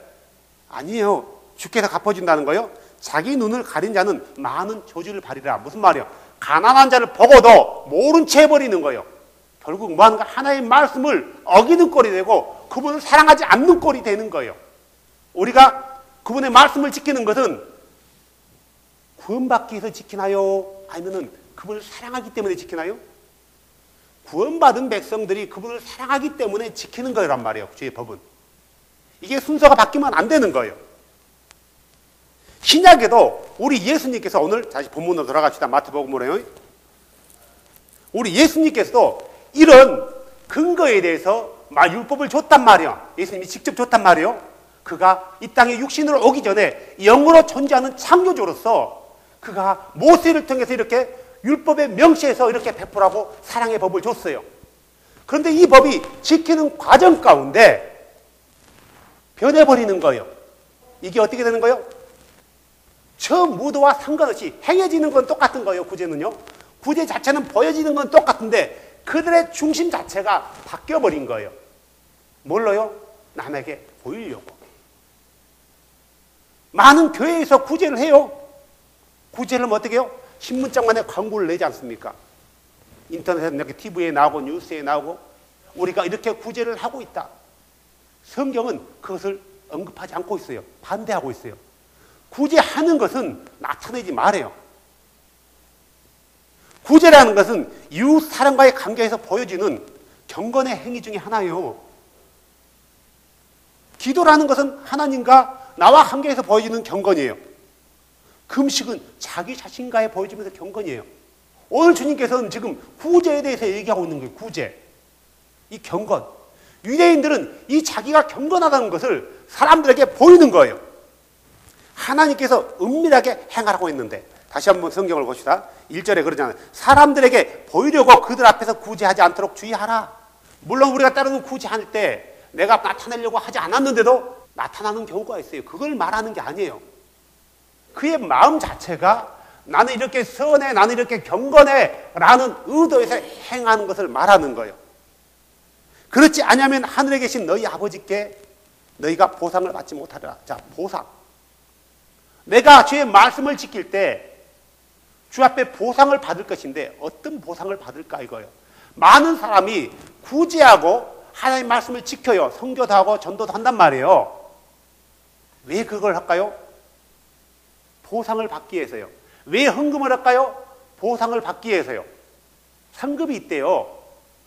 아니에요. 주께서 갚아준다는 거예요. 자기 눈을 가린 자는 많은 저주를 받으리라. 무슨 말이에요? 가난한 자를 보고도 모른 채 해버리는 거예요. 결국 뭐하는가? 하나의 말씀을 어기는 꼴이 되고 그분을 사랑하지 않는 꼴이 되는 거예요. 우리가 그분의 말씀을 지키는 것은 구원받기 위해서 지키나요? 아니면은 그분을 사랑하기 때문에 지키나요? 구원받은 백성들이 그분을 사랑하기 때문에 지키는 거란 말이에요. 주의 법은. 이게 순서가 바뀌면 안 되는 거예요. 신약에도 우리 예수님께서, 오늘 다시 본문으로 돌아갑시다. 마태복음으로요. 우리 예수님께서도 이런 근거에 대해서 율법을 줬단 말이에요. 예수님이 직접 줬단 말이에요. 그가 이 땅에 육신으로 오기 전에 영으로 존재하는 창조주로서 그가 모세를 통해서 이렇게 율법에 명시해서 이렇게 베풀라고 사랑의 법을 줬어요. 그런데 이 법이 지키는 과정 가운데 변해버리는 거예요. 이게 어떻게 되는 거예요? 처음 무도와 상관없이 행해지는 건 똑같은 거예요. 구제는요. 구제 자체는 보여지는 건 똑같은데 그들의 중심 자체가 바뀌어버린 거예요. 뭘로요? 남에게 보이려고. 많은 교회에서 구제를 해요. 구제를 하면 어떻게 해요? 신문장만에 광고를 내지 않습니까? 인터넷에 이렇게 TV에 나오고 뉴스에 나오고 우리가 이렇게 구제를 하고 있다. 성경은 그것을 언급하지 않고 있어요. 반대하고 있어요. 구제하는 것은 나타내지 말아요. 구제라는 것은 이웃 사람과의 관계에서 보여지는 경건의 행위 중에 하나예요. 기도라는 것은 하나님과 나와 관계에서 보여지는 경건이에요. 금식은 자기 자신과의 보여지면서 경건이에요. 오늘 주님께서는 지금 구제에 대해서 얘기하고 있는 거예요. 구제. 이 경건. 유대인들은 이 자기가 경건하다는 것을 사람들에게 보이는 거예요. 하나님께서 은밀하게 행하라고 했는데, 다시 한번 성경을 봅시다. 1절에 그러잖아요. 사람들에게 보이려고 그들 앞에서 구제하지 않도록 주의하라. 물론 우리가 때로는 구제할 때 내가 나타내려고 하지 않았는데도 나타나는 경우가 있어요. 그걸 말하는 게 아니에요. 그의 마음 자체가 나는 이렇게 선해, 나는 이렇게 경건해 라는 의도에서 행하는 것을 말하는 거예요. 그렇지 않으면 하늘에 계신 너희 아버지께 너희가 보상을 받지 못하리라. 자, 보상. 내가 주의 말씀을 지킬 때 주 앞에 보상을 받을 것인데 어떤 보상을 받을까 이거예요. 많은 사람이 구제하고 하나님의 말씀을 지켜요. 선교도 하고 전도도 한단 말이에요. 왜 그걸 할까요? 보상을 받기 위해서요. 왜 헌금을 할까요? 보상을 받기 위해서요. 상급이 있대요.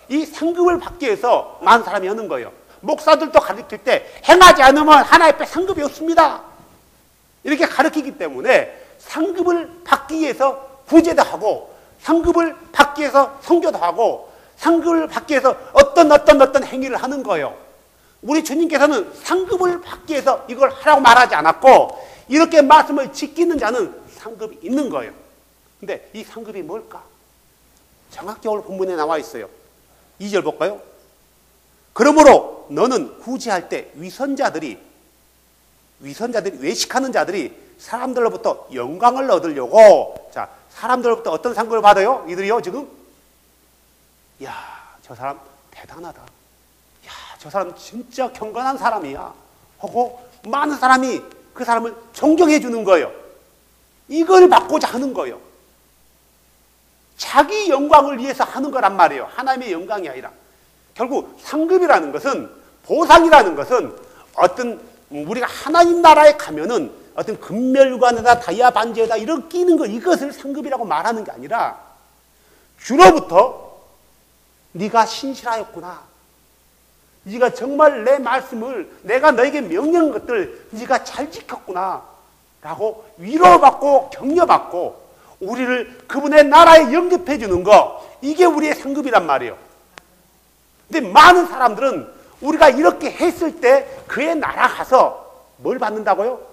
이 상급을 받기 위해서 많은 사람이 하는 거예요. 목사들도 가르칠 때 행하지 않으면 하나님 앞에 상급이 없습니다. 이렇게 가르치기 때문에 상급을 받기 위해서 구제도 하고, 상급을 받기 위해서 선교도 하고, 상급을 받기 위해서 어떤 행위를 하는 거예요. 우리 주님께서는 상급을 받기 위해서 이걸 하라고 말하지 않았고, 이렇게 말씀을 지키는 자는 상급이 있는 거예요. 근데 이 상급이 뭘까? 정확히 오늘 본문에 나와 있어요. 2절 볼까요? 그러므로 너는 구제할 때 위선자들이 외식하는 자들이 사람들로부터 영광을 얻으려고, 자, 사람들로부터 어떤 상급을 받아요? 이들이요, 지금? 야, 저 사람 대단하다. 야, 저 사람 진짜 경건한 사람이야. 하고 많은 사람이 그 사람을 존경해 주는 거예요. 이걸 받고자 하는 거예요. 자기 영광을 위해서 하는 거란 말이에요. 하나님의 영광이 아니라. 결국 상급이라는 것은, 보상이라는 것은 어떤, 우리가 하나님 나라에 가면은 어떤 금멸관에다 다이아 반지에다 이렇게 끼는 거, 이것을 상급이라고 말하는 게 아니라 주로부터 네가 신실하였구나, 네가 정말 내 말씀을, 내가 너에게 명령한 것들 네가 잘 지켰구나 라고 위로받고 격려받고 우리를 그분의 나라에 영접해 주는 거, 이게 우리의 상급이란 말이에요. 근데 많은 사람들은 우리가 이렇게 했을 때 그의 나라 가서 뭘 받는다고요?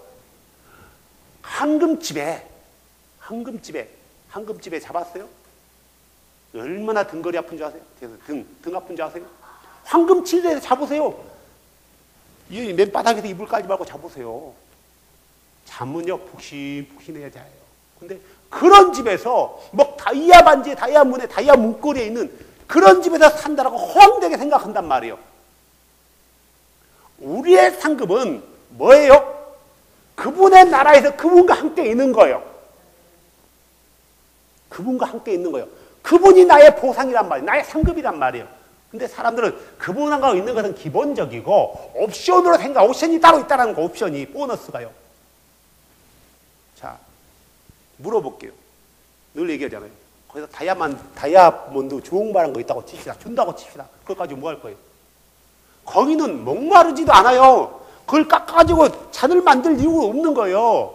황금집에 잡았어요? 얼마나 등거리 아픈 줄 아세요? 등 아픈 줄 아세요? 황금칠에서 잡으세요. 이 맨바닥에서 이불 깔지 말고 잡으세요. 잠은요 푹신푹신해야 돼요. 근데 그런 집에서 뭐 다이아 반지에, 다이아 문에, 다이아 문고리에 있는 그런 집에서 산다라고 허황되게 생각한단 말이에요. 우리의 상급은 뭐예요? 그분의 나라에서 그분과 함께 있는 거예요. 그분과 함께 있는 거예요. 그분이 나의 보상이란 말이에요. 나의 상급이란 말이에요. 근데 사람들은 그분하고 있는 것은 기본적이고 옵션으로 옵션이 따로 있다는 거, 옵션이, 보너스가요. 자, 물어볼게요. 늘 얘기하잖아요. 거기서 다이아몬드 조홍만한 거 있다고 칩시다. 준다고 칩시다. 그걸 가지고 뭐 할 거예요? 거기는 목마르지도 않아요. 그걸 깎아가지고 잔을 만들 이유가 없는 거예요.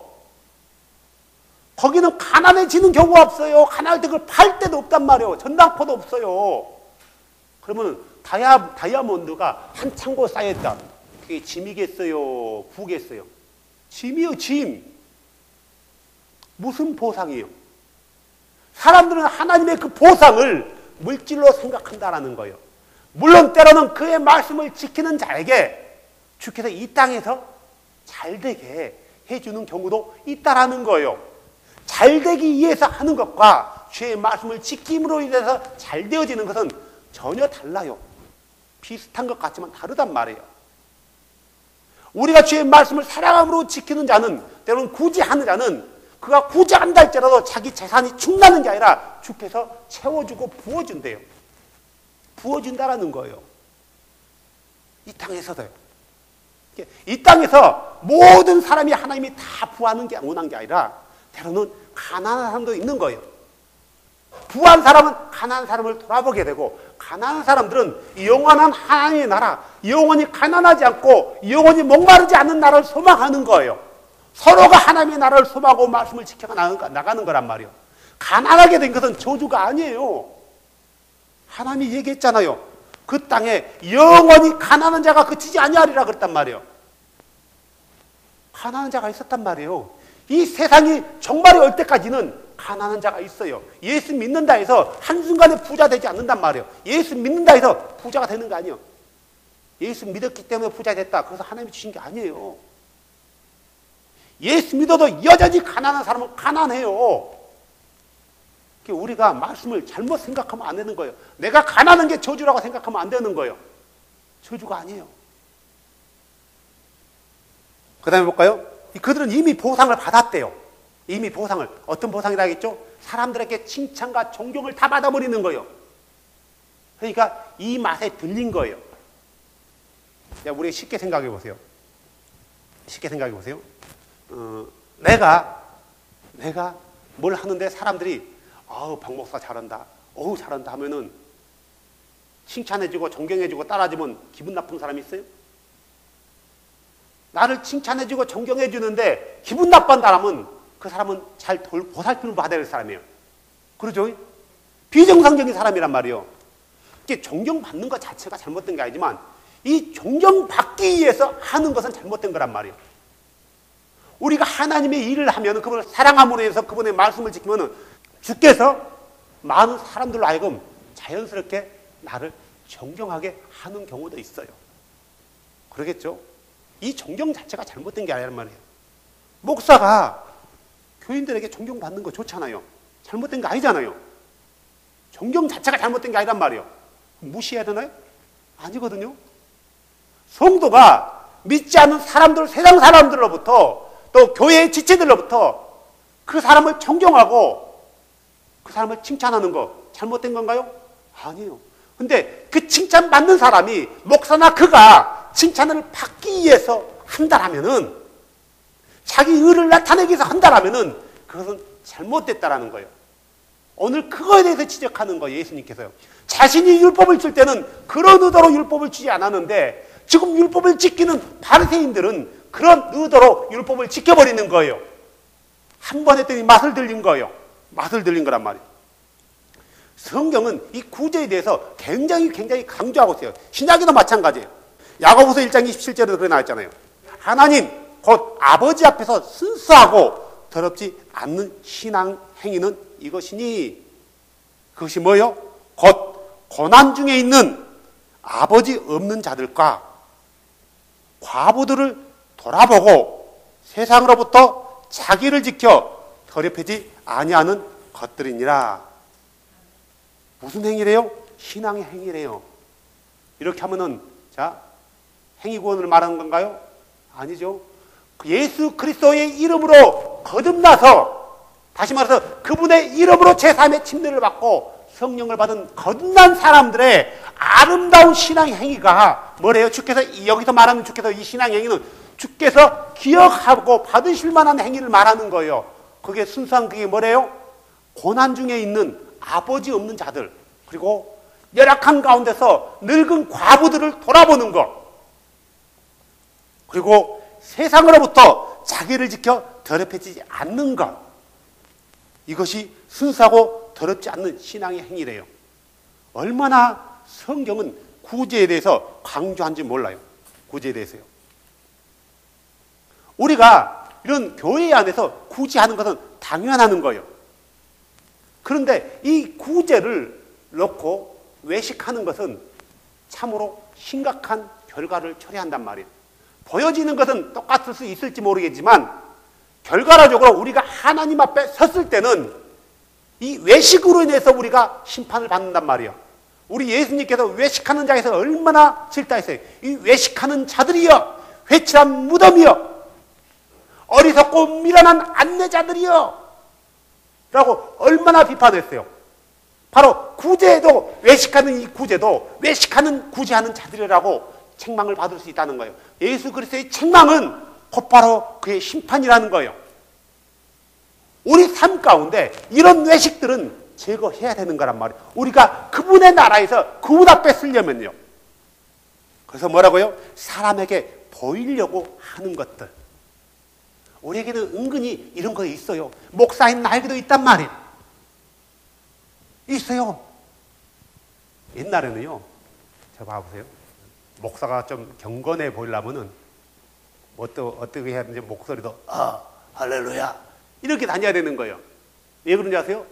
거기는 가난해지는 경우가 없어요. 가난할 때 그걸 팔 데도 없단 말이에요. 전당포도 없어요. 그러면 다이아몬드가 한 창고에 쌓여있다. 그게 짐이겠어요? 부겠어요? 짐이요, 짐. 무슨 보상이에요? 사람들은 하나님의 그 보상을 물질로 생각한다라는 거예요. 물론 때로는 그의 말씀을 지키는 자에게 주께서 이 땅에서 잘되게 해주는 경우도 있다라는 거예요. 잘되기 위해서 하는 것과 주의 말씀을 지킴으로 인해서 잘 되어지는 것은 전혀 달라요. 비슷한 것 같지만 다르단 말이에요. 우리가 주의 말씀을 사랑함으로 지키는 자는, 때로는 구제하는 자는 그가 구제한다 할지라도 자기 재산이 충나는 게 아니라 주께서 채워주고 부어준대요. 부어준다라는 거예요. 이 땅에서도요. 이 땅에서 모든 사람이 하나님이 다 부하는 게 원한 게 아니라 때로는 가난한 사람도 있는 거예요. 부한 사람은 가난한 사람을 돌아보게 되고, 가난한 사람들은 영원한 하나님의 나라, 영원히 가난하지 않고 영원히 목마르지 않는 나라를 소망하는 거예요. 서로가 하나님의 나라를 소망하고 말씀을 지켜 나가는 거란 말이에요. 가난하게 된 것은 저주가 아니에요. 하나님이 얘기했잖아요. 그 땅에 영원히 가난한 자가 그치지 아니하리라 그랬단 말이에요. 가난한 자가 있었단 말이에요. 이 세상이 종말이 올 때까지는 가난한 자가 있어요. 예수 믿는다 해서 한순간에 부자 되지 않는단 말이에요. 예수 믿는다 해서 부자가 되는 거 아니에요. 예수 믿었기 때문에 부자 됐다. 그래서 하나님이 주신 게 아니에요. 예수 믿어도 여전히 가난한 사람은 가난해요. 우리가 말씀을 잘못 생각하면 안 되는 거예요. 내가 가난한 게 저주라고 생각하면 안 되는 거예요. 저주가 아니에요. 그 다음에 볼까요? 그들은 이미 보상을 받았대요. 이미 보상을. 어떤 보상이라 하겠죠? 사람들에게 칭찬과 존경을 다 받아버리는 거예요. 그러니까 이 맛에 들린 거예요. 우리 쉽게 생각해 보세요. 쉽게 생각해 보세요. 내가 뭘 하는데 사람들이 박 목사 잘한다. 잘한다 하면은 칭찬해주고 존경해주고 따라주면 기분 나쁜 사람이 있어요? 나를 칭찬해주고 존경해주는데 기분 나쁜 사람은 그 사람은 잘 보살핌을 받아야 될 사람이에요. 그러죠? 비정상적인 사람이란 말이에요. 이게 존경받는 것 자체가 잘못된 게 아니지만 이 존경받기 위해서 하는 것은 잘못된 거란 말이에요. 우리가 하나님의 일을 하면 그분을 사랑함으로 해서 그분의 말씀을 지키면 주께서 많은 사람들로 하여금 자연스럽게 나를 존경하게 하는 경우도 있어요. 그러겠죠? 이 존경 자체가 잘못된 게 아니란 말이에요. 목사가 교인들에게 존경받는 거 좋잖아요. 잘못된 거 아니잖아요. 존경 자체가 잘못된 게 아니란 말이에요. 무시해야 되나요? 아니거든요. 성도가 믿지 않는 사람들, 세상 사람들로부터 또 교회의 지체들로부터 그 사람을 존경하고 그 사람을 칭찬하는 거 잘못된 건가요? 아니에요. 근데 그 칭찬받는 사람이 목사나 그가 칭찬을 받기 위해서 한다라면은 자기 의를 나타내기 위해서 한다라면은 그것은 잘못됐다라는 거예요. 오늘 그거에 대해서 지적하는 거예요. 예수님께서요. 자신이 율법을 줄 때는 그런 의도로 율법을 주지 않았는데 지금 율법을 지키는 바리새인들은 그런 의도로 율법을 지켜버리는 거예요. 한 번 했더니 맛을 들린 거예요. 맛을 들린 거란 말이에요. 성경은 이 구제에 대해서 굉장히 강조하고 있어요. 신약에도 마찬가지예요. 야고보서 1장 27절에도 그래 나왔잖아요. 하나님 곧 아버지 앞에서 순수하고 더럽지 않는 신앙 행위는 이것이니 그것이 뭐예요? 곧 고난 중에 있는 아버지 없는 자들과 과부들을 돌아보고 세상으로부터 자기를 지켜 더럽히지 아니하는 것들이니라. 무슨 행위래요? 신앙의 행위래요. 이렇게 하면은 자 행위구원을 말하는 건가요? 아니죠. 예수 그리스도의 이름으로 거듭나서 다시 말해서 그분의 이름으로 제3의 침례를 받고 성령을 받은 거듭난 사람들의 아름다운 신앙의 행위가 뭐래요? 주께서 여기서 말하는 주께서 이 신앙의 행위는 주께서 기억하고 받으실 만한 행위를 말하는 거예요. 그게 순수한 그게 뭐래요? 고난 중에 있는 아버지 없는 자들 그리고 열악한 가운데서 늙은 과부들을 돌아보는 것 그리고 세상으로부터 자기를 지켜 더럽혀지지 않는 것 이것이 순수하고 더럽지 않는 신앙의 행위래요. 얼마나 성경은 구제에 대해서 강조한지 몰라요. 구제에 대해서요. 우리가 이런 교회 안에서 구제하는 것은 당연하는 거예요. 그런데 이 구제를 놓고 외식하는 것은 참으로 심각한 결과를 초래한단 말이에요. 보여지는 것은 똑같을 수 있을지 모르겠지만 결과적으로 우리가 하나님 앞에 섰을 때는 이 외식으로 인해서 우리가 심판을 받는단 말이에요. 우리 예수님께서 외식하는 자에서 얼마나 질타했어요. 이 외식하는 자들이여 회칠한 무덤이여 어리석고 미련한 안내자들이여 라고 얼마나 비판했어요. 바로 구제도 외식하는 이 구제도 외식하는 구제하는 자들이라고 책망을 받을 수 있다는 거예요. 예수 그리스도의 책망은 곧바로 그의 심판이라는 거예요. 우리 삶 가운데 이런 외식들은 제거해야 되는 거란 말이에요. 우리가 그분의 나라에서 그분 앞에 서려면요. 그래서 뭐라고요? 사람에게 보이려고 하는 것들. 우리에게는 은근히 이런 거 있어요. 목사인 나에게도 있단 말이에요. 있어요. 옛날에는요. 저 봐보세요. 목사가 좀 경건해 보이려면은 어떻게 해야 되는지 목소리도 할렐루야 이렇게 다녀야 되는 거예요. 왜 그런지 아세요?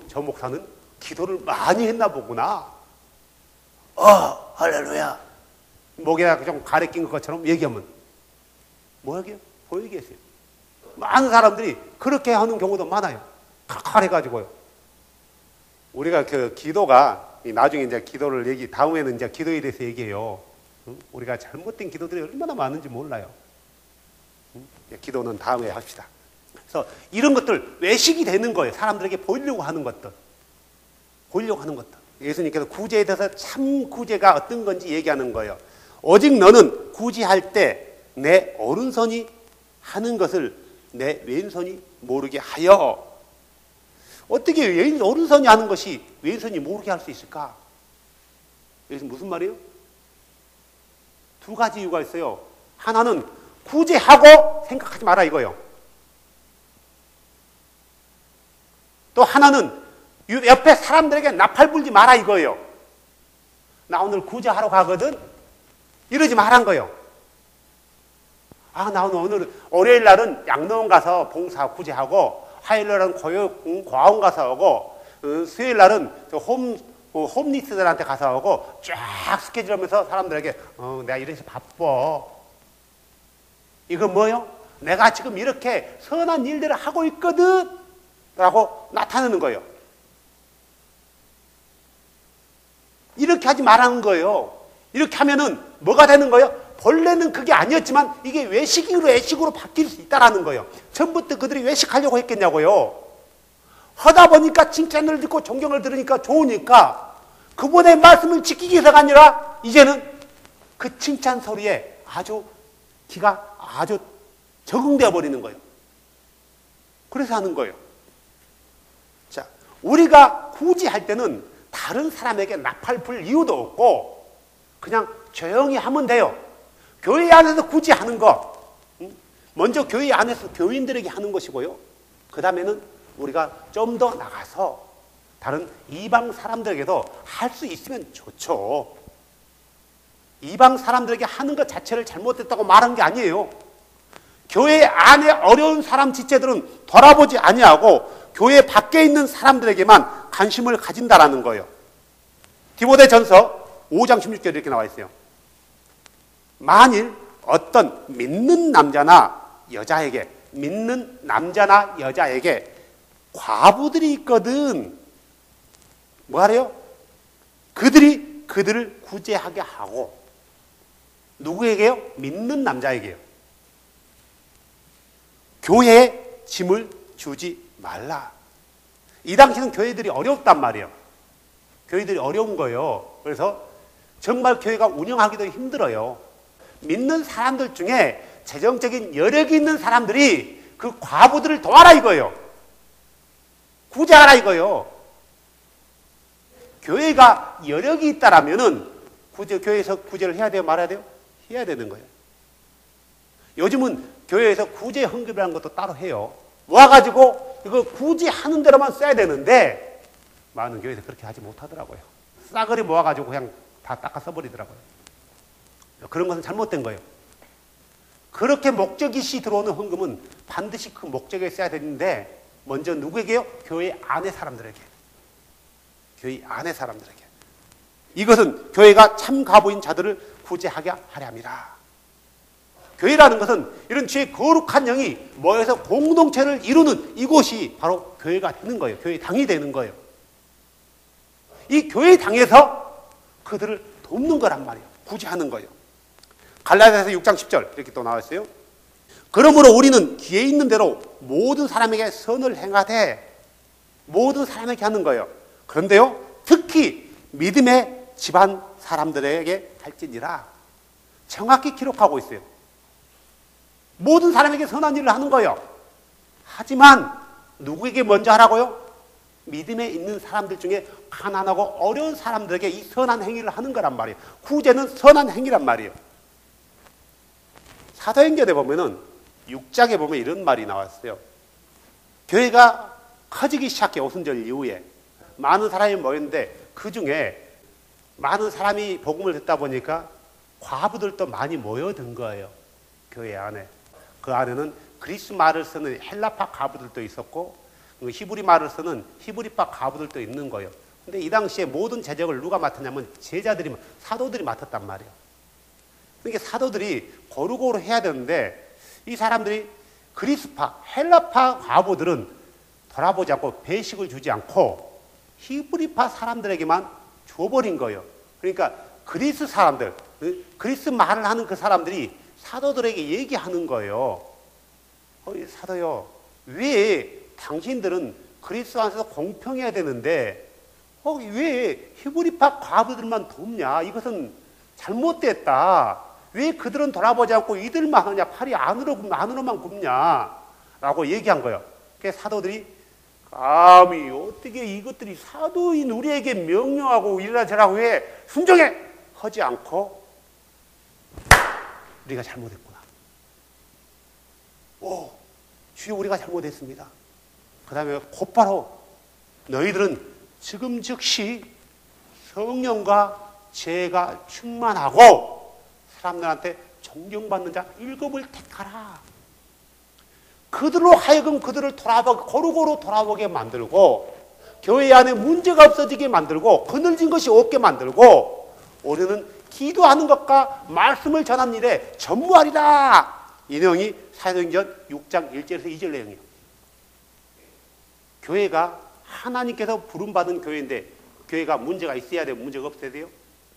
저 목사는 기도를 많이 했나 보구나. 할렐루야. 목에다 좀 가래 낀 것처럼 얘기하면 뭐라고요? 보이겠어요. 많은 사람들이 그렇게 하는 경우도 많아요. 칼칼해가지고요. 우리가 그 기도가 나중에 이제 기도를 다음에는 이제 기도에 대해서 얘기해요. 우리가 잘못된 기도들이 얼마나 많은지 몰라요. 기도는 다음에 합시다. 그래서 이런 것들 외식이 되는 거예요. 사람들에게 보이려고 하는 것들. 보이려고 하는 것들. 예수님께서 구제에 대해서 참 구제가 어떤 건지 얘기하는 거예요. 오직 너는 구제할 때 내 오른손이 하는 것을 내 왼손이 모르게 하여. 어떻게 오른손이 하는 것이 왼손이 모르게 할 수 있을까? 여기서 무슨 말이에요? 두 가지 이유가 있어요. 하나는 구제하고 생각하지 마라 이거예요. 또 하나는 옆에 사람들에게 나팔 불지 마라 이거예요. 나 오늘 구제하러 가거든? 이러지 말란 거예요. 나 오늘 월요일 날은 양로원 가서 봉사 구제하고, 화요일 날은 과원 가서 오고, 수요일 날은 홈리스들한테 가서 오고, 쫙 스케줄 하면서 사람들에게 내가 이래서 바빠. 이건 뭐예요? 내가 지금 이렇게 선한 일들을 하고 있거든 라고 나타내는 거예요. 이렇게 하지 말라는 거예요. 이렇게 하면은 뭐가 되는 거예요? 본래는 그게 아니었지만 이게 외식으로 애식으로 바뀔 수 있다라는 거예요. 처음부터 그들이 외식하려고 했겠냐고요. 하다 보니까 칭찬을 듣고 존경을 들으니까 좋으니까 그분의 말씀을 지키기 위해서가 아니라 이제는 그 칭찬 소리에 귀가 아주 적응되어 버리는 거예요. 그래서 하는 거예요. 자, 우리가 구제할 때는 다른 사람에게 나팔 불 이유도 없고 그냥 조용히 하면 돼요. 교회 안에서 구제하는 것, 먼저 교회 안에서 교인들에게 하는 것이고요. 그 다음에는 우리가 좀 더 나가서 다른 이방 사람들에게도 할 수 있으면 좋죠. 이방 사람들에게 하는 것 자체를 잘못했다고 말한 게 아니에요. 교회 안에 어려운 사람 지체들은 돌아보지 아니하고 교회 밖에 있는 사람들에게만 관심을 가진다라는 거예요. 디모데전서 5장 16절에 이렇게 나와 있어요. 만일 어떤 믿는 남자나 여자에게 과부들이 있거든 뭐하래요? 그들이 그들을 구제하게 하고. 누구에게요? 믿는 남자에게요. 교회에 짐을 주지 말라. 이 당시는 교회들이 어렵단 말이에요. 교회들이 어려운 거예요. 그래서 정말 교회가 운영하기도 힘들어요. 믿는 사람들 중에 재정적인 여력이 있는 사람들이 그 과부들을 도와라 이거예요. 구제하라 이거예요. 교회가 여력이 있다라면은 교회에서 구제를 해야 돼요? 말아야 돼요? 해야 되는 거예요. 요즘은 교회에서 구제 헌금이라는 것도 따로 해요. 모아가지고 이거 구제하는 대로만 써야 되는데 많은 교회에서 그렇게 하지 못하더라고요. 싸그리 모아가지고 그냥 다 닦아 써버리더라고요. 그런 것은 잘못된 거예요. 그렇게 목적이시 들어오는 헌금은 반드시 그 목적에 써야 되는데 먼저 누구에게요? 교회 안의 사람들에게. 교회 안의 사람들에게. 이것은 교회가 참 가부인 자들을 구제하게 하려 함이라. 교회라는 것은 이런 주의 거룩한 영이 모여서 공동체를 이루는 이곳이 바로 교회가 되는 거예요. 교회 당이 되는 거예요. 이 교회 당에서 그들을 돕는 거란 말이에요. 구제하는 거예요. 갈라디아서 6장 10절 이렇게 또 나와 있어요. 그러므로 우리는 기회 있는 대로 모든 사람에게 선을 행하되 모든 사람에게 하는 거예요. 그런데요, 특히 믿음의 집안 사람들에게 할지니라. 정확히 기록하고 있어요. 모든 사람에게 선한 일을 하는 거예요. 하지만 누구에게 먼저 하라고요? 믿음에 있는 사람들 중에 가난하고 어려운 사람들에게 이 선한 행위를 하는 거란 말이에요. 구제는 선한 행위란 말이에요. 사도행전에 보면은 6장에 보면 이런 말이 나왔어요. 교회가 커지기 시작해 오순절 이후에 많은 사람이 모였는데 그 중에 많은 사람이 복음을 듣다 보니까 과부들도 많이 모여든 거예요. 교회 안에. 그 안에는 그리스 말을 쓰는 헬라파 과부들도 있었고 히브리 말을 쓰는 히브리파 과부들도 있는 거예요. 근데 이 당시에 모든 제적을 누가 맡았냐면 제자들이, 사도들이 맡았단 말이에요. 그러니까 사도들이 고루고루 해야 되는데 이 사람들이 그리스파, 헬라파 과부들은 돌아보지 않고 배식을 주지 않고 히브리파 사람들에게만 줘버린 거예요. 그러니까 그리스 사람들, 그리스 말을 하는 그 사람들이 사도들에게 얘기하는 거예요. 사도요, 왜 당신들은 그리스 안에서 공평해야 되는데 왜 히브리파 과부들만 돕냐? 이것은 잘못됐다. 왜 그들은 돌아보지 않고 이들만 하냐? 팔이 안으로만 굽냐? 라고 얘기한 거예요. 그래서 사도들이 감히 어떻게 이것들이 사도인 우리에게 명령하고 이러라 저라고 해 순종해! 하지 않고 우리가 잘못했구나. 주여 우리가 잘못했습니다. 그 다음에 곧바로 너희들은 지금 즉시 성령과 죄가 충만하고 사람들한테 존경받는 자 7을 택하라. 그들로 하여금 그들을 고루고루 돌아보게 만들고 교회 안에 문제가 없어지게 만들고 그늘진 것이 없게 만들고 우리는 기도하는 것과 말씀을 전하는 일에 전무하리라. 이 내용이 사도행전 6장 1절에서 2절 내용이에요. 교회가 하나님께서 부름받은 교회인데 교회가 문제가 있어야 돼요? 문제가 없어야 돼요?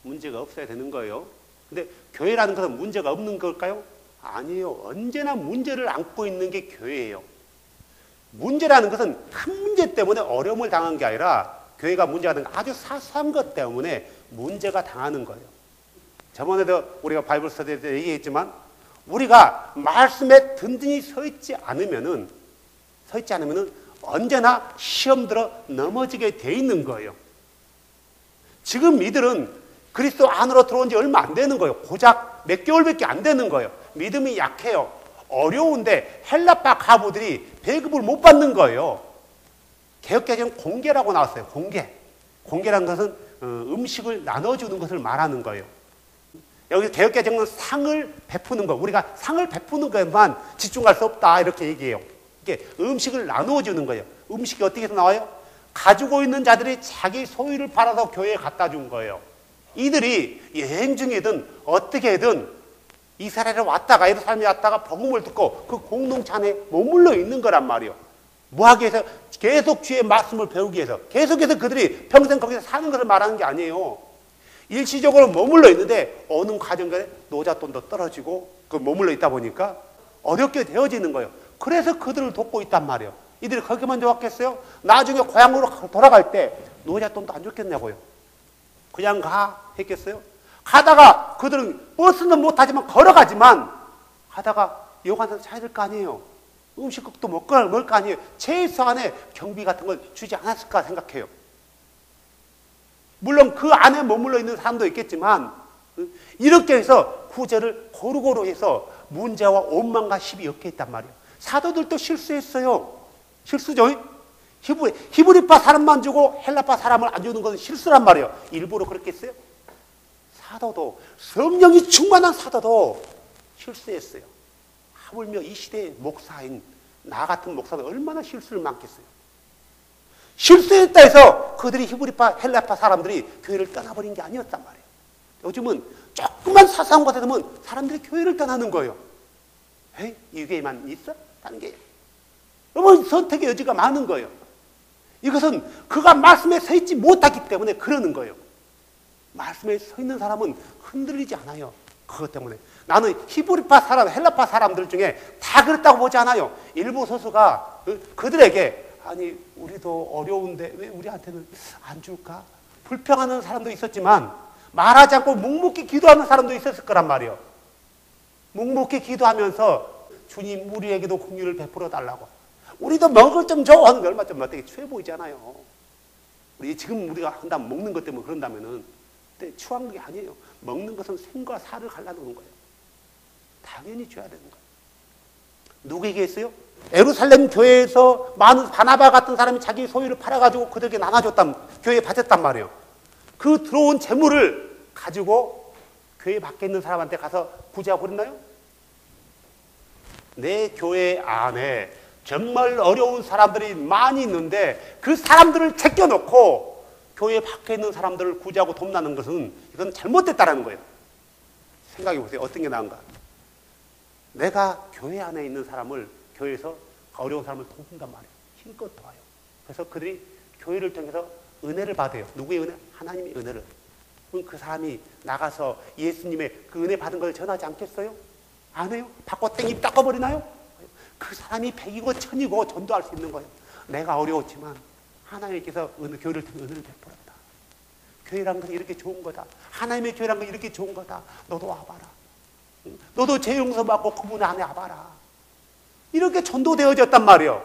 문제가 없어야 되는 거예요. 근데 교회라는 것은 문제가 없는 걸까요? 아니에요. 언제나 문제를 안고 있는 게 교회예요. 문제라는 것은 큰 문제 때문에 어려움을 당한 게 아니라 교회가 문제가 된 아주 사소한 것 때문에 문제가 당하는 거예요. 저번에도 우리가 바이블 스터디 때 얘기했지만 우리가 말씀에 든든히 서 있지 않으면은 언제나 시험 들어 넘어지게 돼 있는 거예요. 지금 이들은 그리스도 안으로 들어온 지 얼마 안 되는 거예요. 고작 몇 개월밖에 안 되는 거예요. 믿음이 약해요. 어려운데 헬라파 과부들이 배급을 못 받는 거예요. 개역개정은 공개라고 나왔어요. 공개라는 것은 음식을 나눠주는 것을 말하는 거예요. 여기 개역개정은 상을 베푸는 거, 우리가 상을 베푸는 것만 집중할 수 없다 이렇게 얘기해요. 이게 음식을 나누어주는 거예요. 음식이 어떻게 해서 나와요? 가지고 있는 자들이 자기 소유를 팔아서 교회에 갖다 준 거예요. 이들이 여행 중이든 어떻게든 이스라엘에 왔다가 예루살렘에 왔다가 복음을 듣고 그 공동체 안에 머물러 있는 거란 말이에요. 뭐하기 위해서? 계속 주의 말씀을 배우기 위해서. 계속해서 그들이 평생 거기서 사는 것을 말하는 게 아니에요. 일시적으로 머물러 있는데 어느 과정간에 노잣돈도 떨어지고 그 머물러 있다 보니까 어렵게 되어지는 거예요. 그래서 그들을 돕고 있단 말이에요. 이들이 거기만 좋았겠어요? 나중에 고향으로 돌아갈 때 노잣돈도 안 줬겠냐고요. 그냥 가 했겠어요? 가다가 그들은 버스는 못하지만 걸어가지만 가다가 여관에서 자야 될 거 아니에요. 음식국도 먹을 거 아니에요. 최소한의 경비 같은 걸 주지 않았을까 생각해요. 물론 그 안에 머물러 있는 사람도 있겠지만 이렇게 해서 구제를 고루고루 해서 문제와 원망과 시비 엮여 있단 말이에요. 사도들도 실수했어요. 실수죠. 히브리파 사람만 주고 헬라파 사람을 안 주는 것은 실수란 말이에요. 일부러 그렇게 했어요. 사도도 성령이 충만한 사도도 실수했어요. 하물며 이 시대의 목사인 나 같은 목사도 얼마나 실수를 많겠어요. 실수했다 해서 그들이 히브리파 헬라파 사람들이 교회를 떠나버린 게 아니었단 말이에요. 요즘은 조금만 사소한 것에 되면 사람들이 교회를 떠나는 거예요. 에이, 이 교회만 있어? 다른 게 너무 선택의 여지가 많은 거예요. 이것은 그가 말씀에 서 있지 못하기 때문에 그러는 거예요. 말씀에 서 있는 사람은 흔들리지 않아요. 그것 때문에. 나는 히브리파 사람, 헬라파 사람들 중에 다 그렇다고 보지 않아요. 일부 소수가 그들에게 아니 우리도 어려운데 왜 우리한테는 안 줄까? 불평하는 사람도 있었지만 말하지 않고 묵묵히 기도하는 사람도 있었을 거란 말이에요. 묵묵히 기도하면서 주님 우리에게도 긍휼을 베풀어 달라고. 우리도 먹을 좀 줘 하는 게 얼마 좀 어떻게 추해 보이잖아요. 우리 지금 우리가 한다면 먹는 것 때문에 그런다면은 추한 게 아니에요. 먹는 것은 생과 사를 갈라놓는 거예요. 당연히 줘야 되는 거예요. 누구에게 했어요? 예루살렘 교회에서 많은 바나바 같은 사람이 자기 소유를 팔아가지고 그들에게 나눠줬단, 교회에 바쳤단 말이에요. 그 들어온 재물을 가지고 교회 밖에 있는 사람한테 가서 구제하고 그랬나요? 내 교회 안에 정말 어려운 사람들이 많이 있는데 그 사람들을 제껴놓고 교회 밖에 있는 사람들을 구제하고 돕는 것은 이건 잘못됐다라는 거예요. 생각해 보세요. 어떤 게 나은가? 내가 교회 안에 있는 사람을, 교회에서 어려운 사람을 돕는단 말이에요. 힘껏 도와요. 그래서 그들이 교회를 통해서 은혜를 받아요. 누구의 은혜? 하나님의 은혜를. 그럼 그 사람이 나가서 예수님의 그 은혜 받은 걸 전하지 않겠어요? 안 해요? 받고 땡이 닦아버리나요? 그 사람이 백이고 천이고 전도할 수 있는 거예요. 내가 어려웠지만 하나님께서 교회를 통해 은혜를 베풀었다. 교회란 건 이렇게 좋은 거다. 하나님의 교회란 건 이렇게 좋은 거다. 너도 와봐라. 너도 죄 용서받고 그분 안에 와봐라. 이렇게 전도되어졌단 말이에요.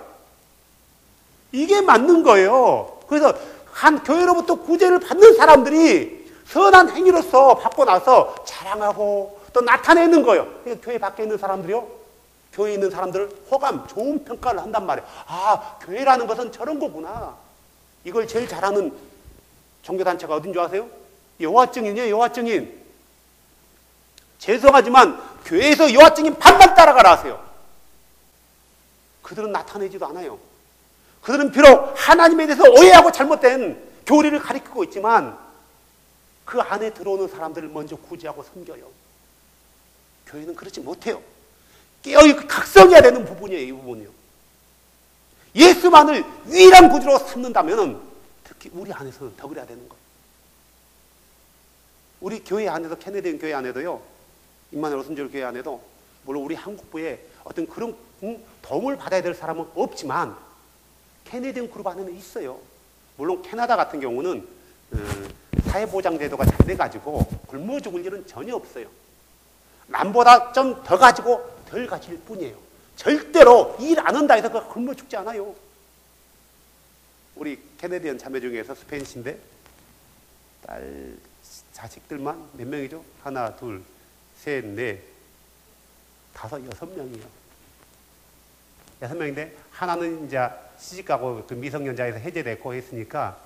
이게 맞는 거예요. 그래서 한 교회로부터 구제를 받는 사람들이 선한 행위로서 받고 나서 자랑하고 또 나타내는 거예요. 그러니까 교회 밖에 있는 사람들이요, 교회에 있는 사람들을 호감, 좋은 평가를 한단 말이에요. 아, 교회라는 것은 저런 거구나. 이걸 제일 잘하는 종교단체가 어딘 줄 아세요? 여호와증인이에요. 여호와증인. 죄송하지만 교회에서 여호와증인 반만 따라가라 하세요. 그들은 나타내지도 않아요. 그들은 비록 하나님에 대해서 오해하고 잘못된 교리를 가리키고 있지만 그 안에 들어오는 사람들을 먼저 구제하고 섬겨요. 교회는 그렇지 못해요. 깨어있고 각성해야 되는 부분이에요. 이 부분이요. 예수만을 유일한 구주로 삼는다면 특히 우리 안에서는 더 그래야 되는 거예요. 우리 교회 안에서, 캐네디언 교회 안에도요, 임마누엘 오순절 교회 안에도 물론 우리 한국부에 어떤 그런 도움을 받아야 될 사람은 없지만 캐네디언 그룹 안에는 있어요. 물론 캐나다 같은 경우는 사회보장제도가 잘 돼가지고 굶어 죽을 일은 전혀 없어요. 남보다 좀 더 가지고 덜 가질 뿐이에요. 절대로 일 안 한다 해서 굶어 죽지 않아요. 우리 캐네디언 자매 중에서 스페인신데 딸 자식들만 몇 명이죠? 하나, 둘, 셋, 넷, 다섯, 6명이에요. 6명인데 하나는 이제 시집가고 그 미성년자에서 해제됐고 했으니까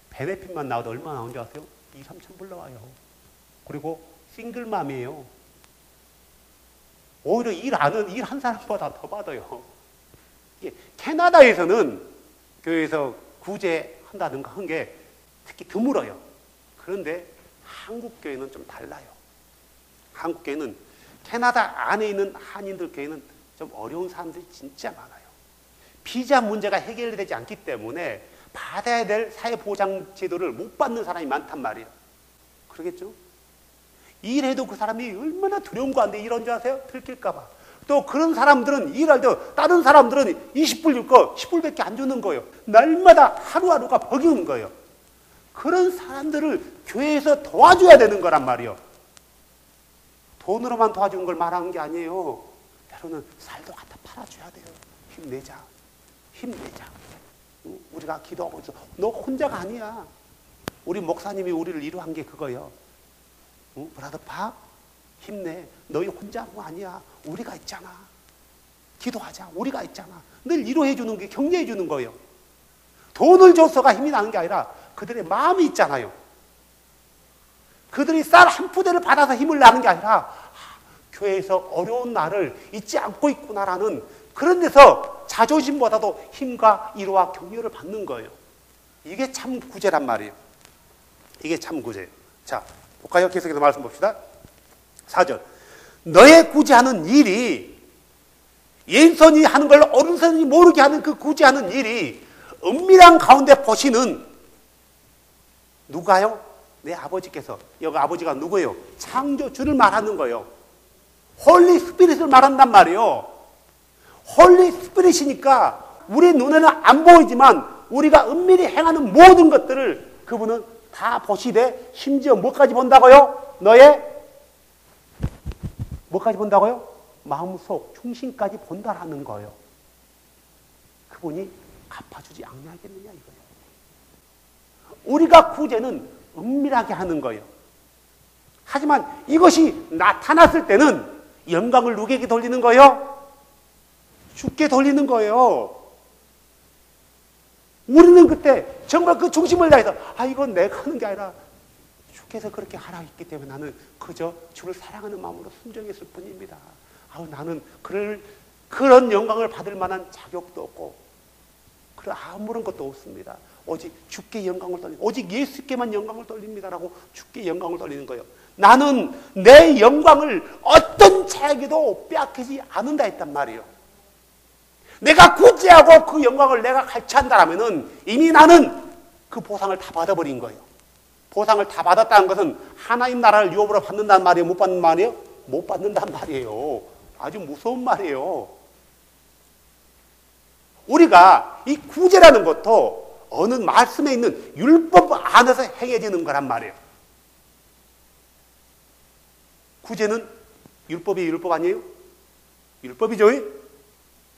베네핏만 나와도 얼마 나온 줄 아세요? 2, 3천 불 나와요. 그리고 싱글맘이에요. 오히려 일 한 사람보다 더 받아요. 캐나다에서는 교회에서 구제한다든가 한 게 특히 드물어요. 그런데 한국 교회는 좀 달라요. 한국 교회는 캐나다 안에 있는 한인들 교회는 좀 어려운 사람들이 진짜 많아요. 비자 문제가 해결되지 않기 때문에 받아야 될 사회보장제도를 못 받는 사람이 많단 말이에요. 그러겠죠? 일해도 그 사람이 얼마나 두려운 거 안 돼. 이런 줄 아세요? 들킬까봐. 또 그런 사람들은 일할 때 다른 사람들은 20불 줄 거 10불밖에 안 주는 거예요. 날마다 하루하루가 버기는 거예요. 그런 사람들을 교회에서 도와줘야 되는 거란 말이에요. 돈으로만 도와주는 걸 말하는 게 아니에요. 때로는 살도 갖다 팔아줘야 돼요. 힘내자. 힘내자. 우리가 기도하고 있어. 너 혼자가 아니야. 우리 목사님이 우리를 위로한 게 그거예요. 브라더 밥 힘내. 너희 혼자 한 거 아니야. 우리가 있잖아. 기도하자. 우리가 있잖아. 늘 위로해 주는 게, 격려해 주는 거예요. 돈을 줘서가 힘이 나는 게 아니라 그들의 마음이 있잖아요. 그들이 쌀 한 푸대를 받아서 힘을 나는 게 아니라 교회에서 어려운 나를 잊지 않고 있구나라는 그런 데서 자존심보다도 힘과 위로와 격려를 받는 거예요. 이게 참 구제란 말이에요. 이게 참 구제예요. 자, 볼까요? 계속해서 말씀 봅시다. 4절. 너의 구제하는 일이, 왼손이 하는 걸 오른손이 모르게 하는 그 구제하는 일이 은밀한 가운데 보시는 누가요? 내 아버지께서. 여기 아버지가 누구예요? 창조주를 말하는 거예요. 홀리 스피릿을 말한단 말이에요. 홀리 스피릿이니까 우리 눈에는 안 보이지만 우리가 은밀히 행하는 모든 것들을 그분은 다 보시되 심지어 뭐까지 본다고요? 너의 뭐까지 본다고요? 마음속 중심까지 본다라는 거예요. 그분이 갚아주지 않냐겠느냐 이거예요. 우리가 구제는 은밀하게 하는 거예요. 하지만 이것이 나타났을 때는 영광을 누구에게 돌리는 거예요? 주께 돌리는 거예요. 우리는 그때 정말 그 중심을 다해서 이건 내가 하는 게 아니라 주께서 그렇게 하라 했기 때문에 나는 그저 주를 사랑하는 마음으로 순종했을 뿐입니다. 나는 그런 영광을 받을 만한 자격도 없고 그런 아무런 것도 없습니다. 오직 주께 영광을 돌리는, 오직 예수께만 영광을 돌립니다라고 주께 영광을 돌리는 거예요. 나는 내 영광을 어떤 자에게도 빼앗기지 않는다 했단 말이에요. 내가 구제하고 그 영광을 내가 갈취한다라면은 이미 나는 그 보상을 다 받아버린 거예요. 보상을 다 받았다는 것은 하나님 나라를 유업으로 받는다는 말이에요? 못 받는 말이에요? 못 받는단 말이에요. 아주 무서운 말이에요. 우리가 이 구제라는 것도 어느 말씀에 있는 율법 안에서 행해지는 거란 말이에요. 구제는 율법이 율법 아니에요? 율법이죠.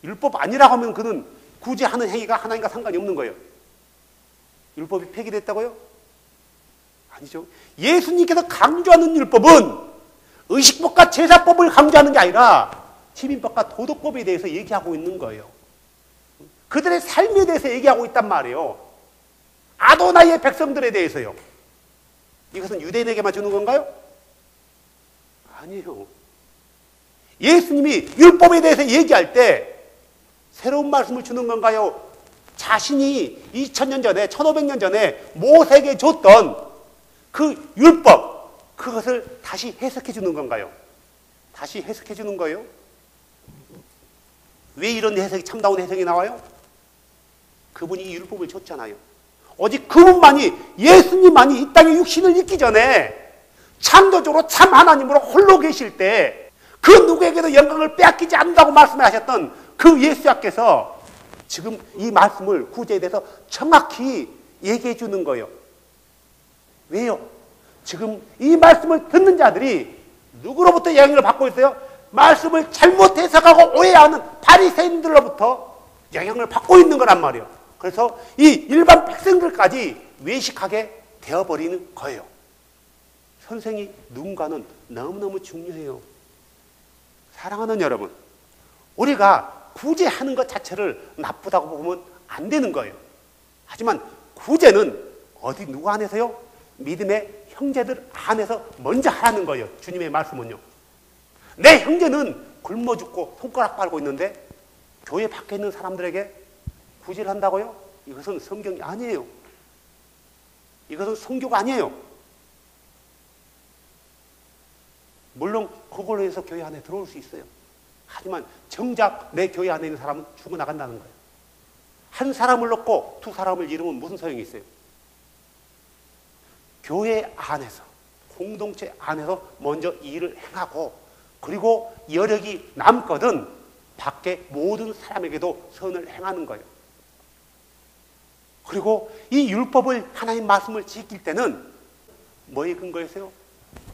율법 아니라고 하면 그는 구제하는 행위가 하나님과 상관이 없는 거예요. 율법이 폐기됐다고요? 아니죠. 예수님께서 강조하는 율법은 의식법과 제사법을 강조하는 게 아니라 시민법과 도덕법에 대해서 얘기하고 있는 거예요. 그들의 삶에 대해서 얘기하고 있단 말이에요. 아도나이의 백성들에 대해서요. 이것은 유대인에게만 주는 건가요? 아니에요. 예수님이 율법에 대해서 얘기할 때 새로운 말씀을 주는 건가요? 자신이 2000년 전에 1500년 전에 모세에게 줬던 그 율법, 그것을 다시 해석해 주는 건가요? 다시 해석해 주는 거예요? 왜 이런 해석이, 참다운 해석이 나와요? 그분이 이 율법을 줬잖아요. 오직 그분만이, 예수님만이 이 땅에 육신을 입기 전에 창조적으로 참 하나님으로 홀로 계실 때 그 누구에게도 영광을 빼앗기지 않는다고 말씀하셨던 그 예수님께서 지금 이 말씀을, 구제에 대해서 정확히 얘기해 주는 거예요. 왜요? 지금 이 말씀을 듣는 자들이 누구로부터 영향을 받고 있어요? 말씀을 잘못 해석하고 오해하는 바리새인들로부터 영향을 받고 있는 거란 말이에요. 그래서 이 일반 백성들까지 외식하게 되어버리는 거예요. 선생이 누군가는 너무너무 중요해요. 사랑하는 여러분, 우리가 구제하는 것 자체를 나쁘다고 보면 안 되는 거예요. 하지만 구제는 어디 누구 안에서요? 믿음의 형제들 안에서 먼저 하라는 거예요. 주님의 말씀은요. 내 형제는 굶어 죽고 손가락 빨고 있는데 교회 밖에 있는 사람들에게 구제를 한다고요? 이것은 성경이 아니에요. 이것은 성교가 아니에요. 물론 그걸로 해서 교회 안에 들어올 수 있어요. 하지만 정작 내 교회 안에 있는 사람은 죽어나간다는 거예요. 한 사람을 놓고 두 사람을 잃으면 무슨 소용이 있어요? 교회 안에서, 공동체 안에서 먼저 일을 행하고, 그리고 여력이 남거든 밖에 모든 사람에게도 선을 행하는 거예요. 그리고 이 율법을, 하나님 말씀을 지킬 때는 뭐에 근거해서요?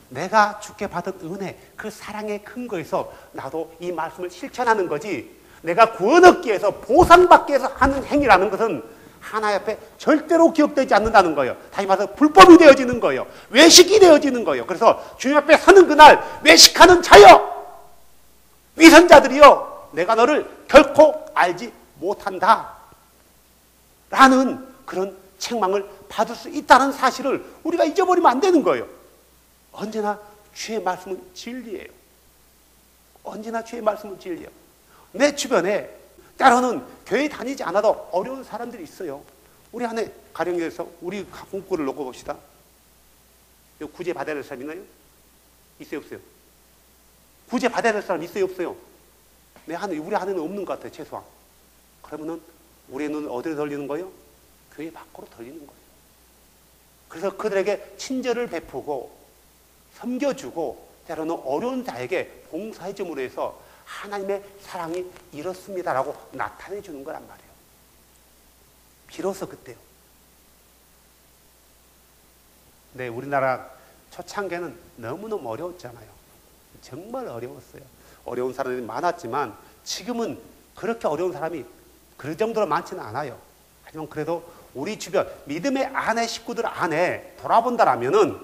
내가 주께 받은 은혜, 그 사랑의 근거에서 나도 이 말씀을 실천하는 거지, 내가 구원 얻기 위해서, 보상받기 위해서 하는 행위라는 것은 하나님 앞에 절대로 기억되지 않는다는 거예요. 다시 말해서 불법이 되어지는 거예요. 외식이 되어지는 거예요. 그래서 주님 앞에 서는 그날 외식하는 자여, 위선자들이여, 내가 너를 결코 알지 못한다 라는 그런 책망을 받을 수 있다는 사실을 우리가 잊어버리면 안 되는 거예요. 언제나 주의 말씀은 진리예요. 언제나 주의 말씀은 진리예요. 내 주변에 때로는 교회 다니지 않아도 어려운 사람들이 있어요. 우리 안에 가령에서 우리 공구를 놓고 봅시다. 구제 받아야 될 사람 있나요? 있어요, 없어요? 구제 받아야 될 사람 있어요, 없어요? 우리 안에는 없는 것 같아요, 최소한. 그러면은 우리의 눈을 어디로 돌리는 거예요? 교회 밖으로 돌리는 거예요. 그래서 그들에게 친절을 베푸고 섬겨주고 때로는 어려운 자에게 봉사해 줌으로 해서 하나님의 사랑이 이렇습니다라고 나타내 주는 거란 말이에요. 비로소 그때요. 네, 우리나라 초창기에는 너무너무 어려웠잖아요. 정말 어려웠어요. 어려운 사람들이 많았지만 지금은 그렇게 어려운 사람이 그 정도로 많지는 않아요. 하지만 그래도 우리 주변 믿음의 아내 식구들 안에 돌아본다라면은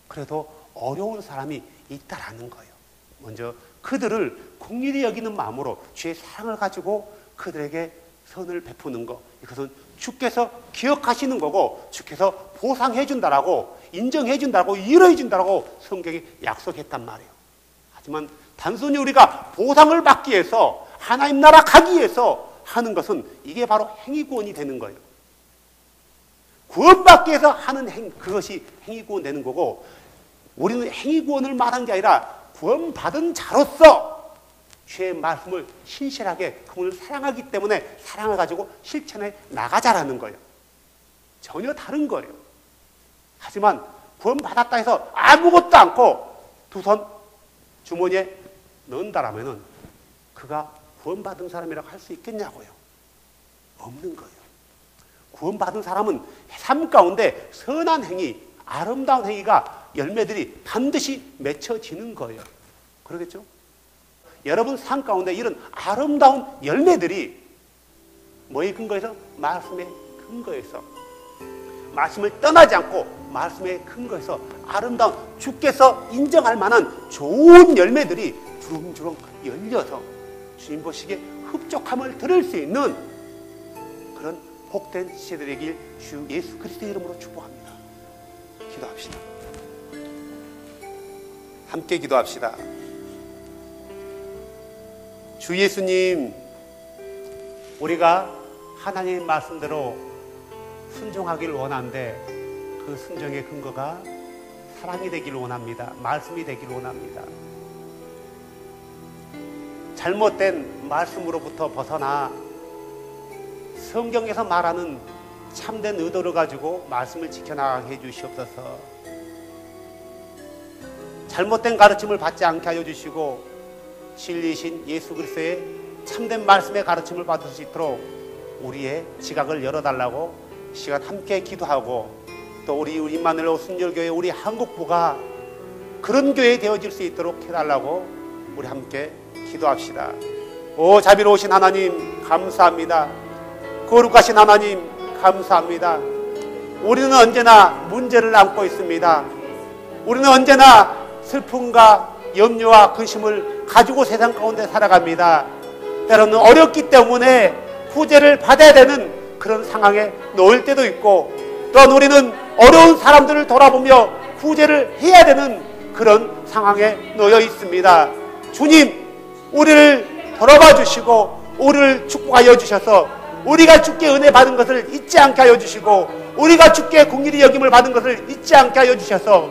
그래도 어려운 사람이 있다라는 거예요. 먼저 그들을 긍휼히 여기는 마음으로 주의 사랑을 가지고 그들에게 선을 베푸는 것, 이것은 주께서 기억하시는 거고 주께서 보상해 준다라고 인정해 준다고 이뤄해 준다고 성경이 약속했단 말이에요. 하지만 단순히 우리가 보상을 받기 위해서 하나님 나라 가기 위해서 하는 것은 이게 바로 행위구원이 되는 거예요. 구원받기 위해서 하는 그것이 행위구원 되는 거고, 우리는 행위구원을 말한 게 아니라 구원받은 자로서 주의 말씀을 신실하게 그분을 사랑하기 때문에 사랑을 가지고 실천해 나가자라는 거예요. 전혀 다른 거예요. 하지만 구원받았다 해서 아무것도 않고 두 손 주머니에 넣는다라면은 그가 구원받은 사람이라고 할 수 있겠냐고요. 없는 거예요. 구원받은 사람은 삶 가운데 선한 행위, 아름다운 행위가 열매들이 반드시 맺혀지는 거예요. 그러겠죠? 여러분 삶 가운데 이런 아름다운 열매들이 뭐에 근거해서? 말씀의 근거에서, 말씀을 떠나지 않고 말씀의 근거에서 아름다운 주께서 인정할 만한 좋은 열매들이 주렁주렁 열려서 주님 보시기에 흡족함을 들을 수 있는 그런 복된 시대 되길 주 예수 그리스도의 이름으로 축복합니다. 기도합시다. 함께 기도합시다. 주 예수님, 우리가 하나님의 말씀대로 순종하길 원하는데 그 순종의 근거가 사랑이 되길 원합니다. 말씀이 되길 원합니다. 잘못된 말씀으로부터 벗어나 성경에서 말하는 참된 의도를 가지고 말씀을 지켜나가게 해주시옵소서. 잘못된 가르침을 받지 않게 하여 주시고 진리이신 예수 그리스도의 참된 말씀의 가르침을 받을 수 있도록 우리의 지각을 열어달라고 시간 함께 기도하고, 또 우리 임마누엘 순결교회 우리 한국부가 그런 교회 되어질 수 있도록 해달라고 우리 함께 기도합시다. 오 자비로우신 하나님 감사합니다. 거룩하신 하나님 감사합니다. 우리는 언제나 문제를 안고 있습니다. 우리는 언제나 슬픔과 염려와 근심을 가지고 세상 가운데 살아갑니다. 때로는 어렵기 때문에 구제를 받아야 되는 그런 상황에 놓일 때도 있고, 또한 우리는 어려운 사람들을 돌아보며 구제를 해야 되는 그런 상황에 놓여 있습니다. 주님, 우리를 돌아봐 주시고 우리를 축복하여 주셔서 우리가 주께 은혜 받은 것을 잊지 않게 하여 주시고, 우리가 주께 긍휼히 여김을 받은 것을 잊지 않게 하여 주셔서,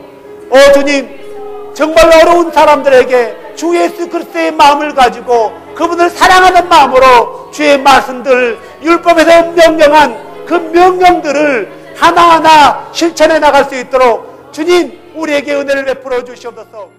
주님, 정말 어려운 사람들에게 주 예수 그리스도의 마음을 가지고 그분을 사랑하는 마음으로 주의 말씀들, 율법에서 명령한 그 명령들을 하나하나 실천해 나갈 수 있도록 주님 우리에게 은혜를 베풀어 주시옵소서.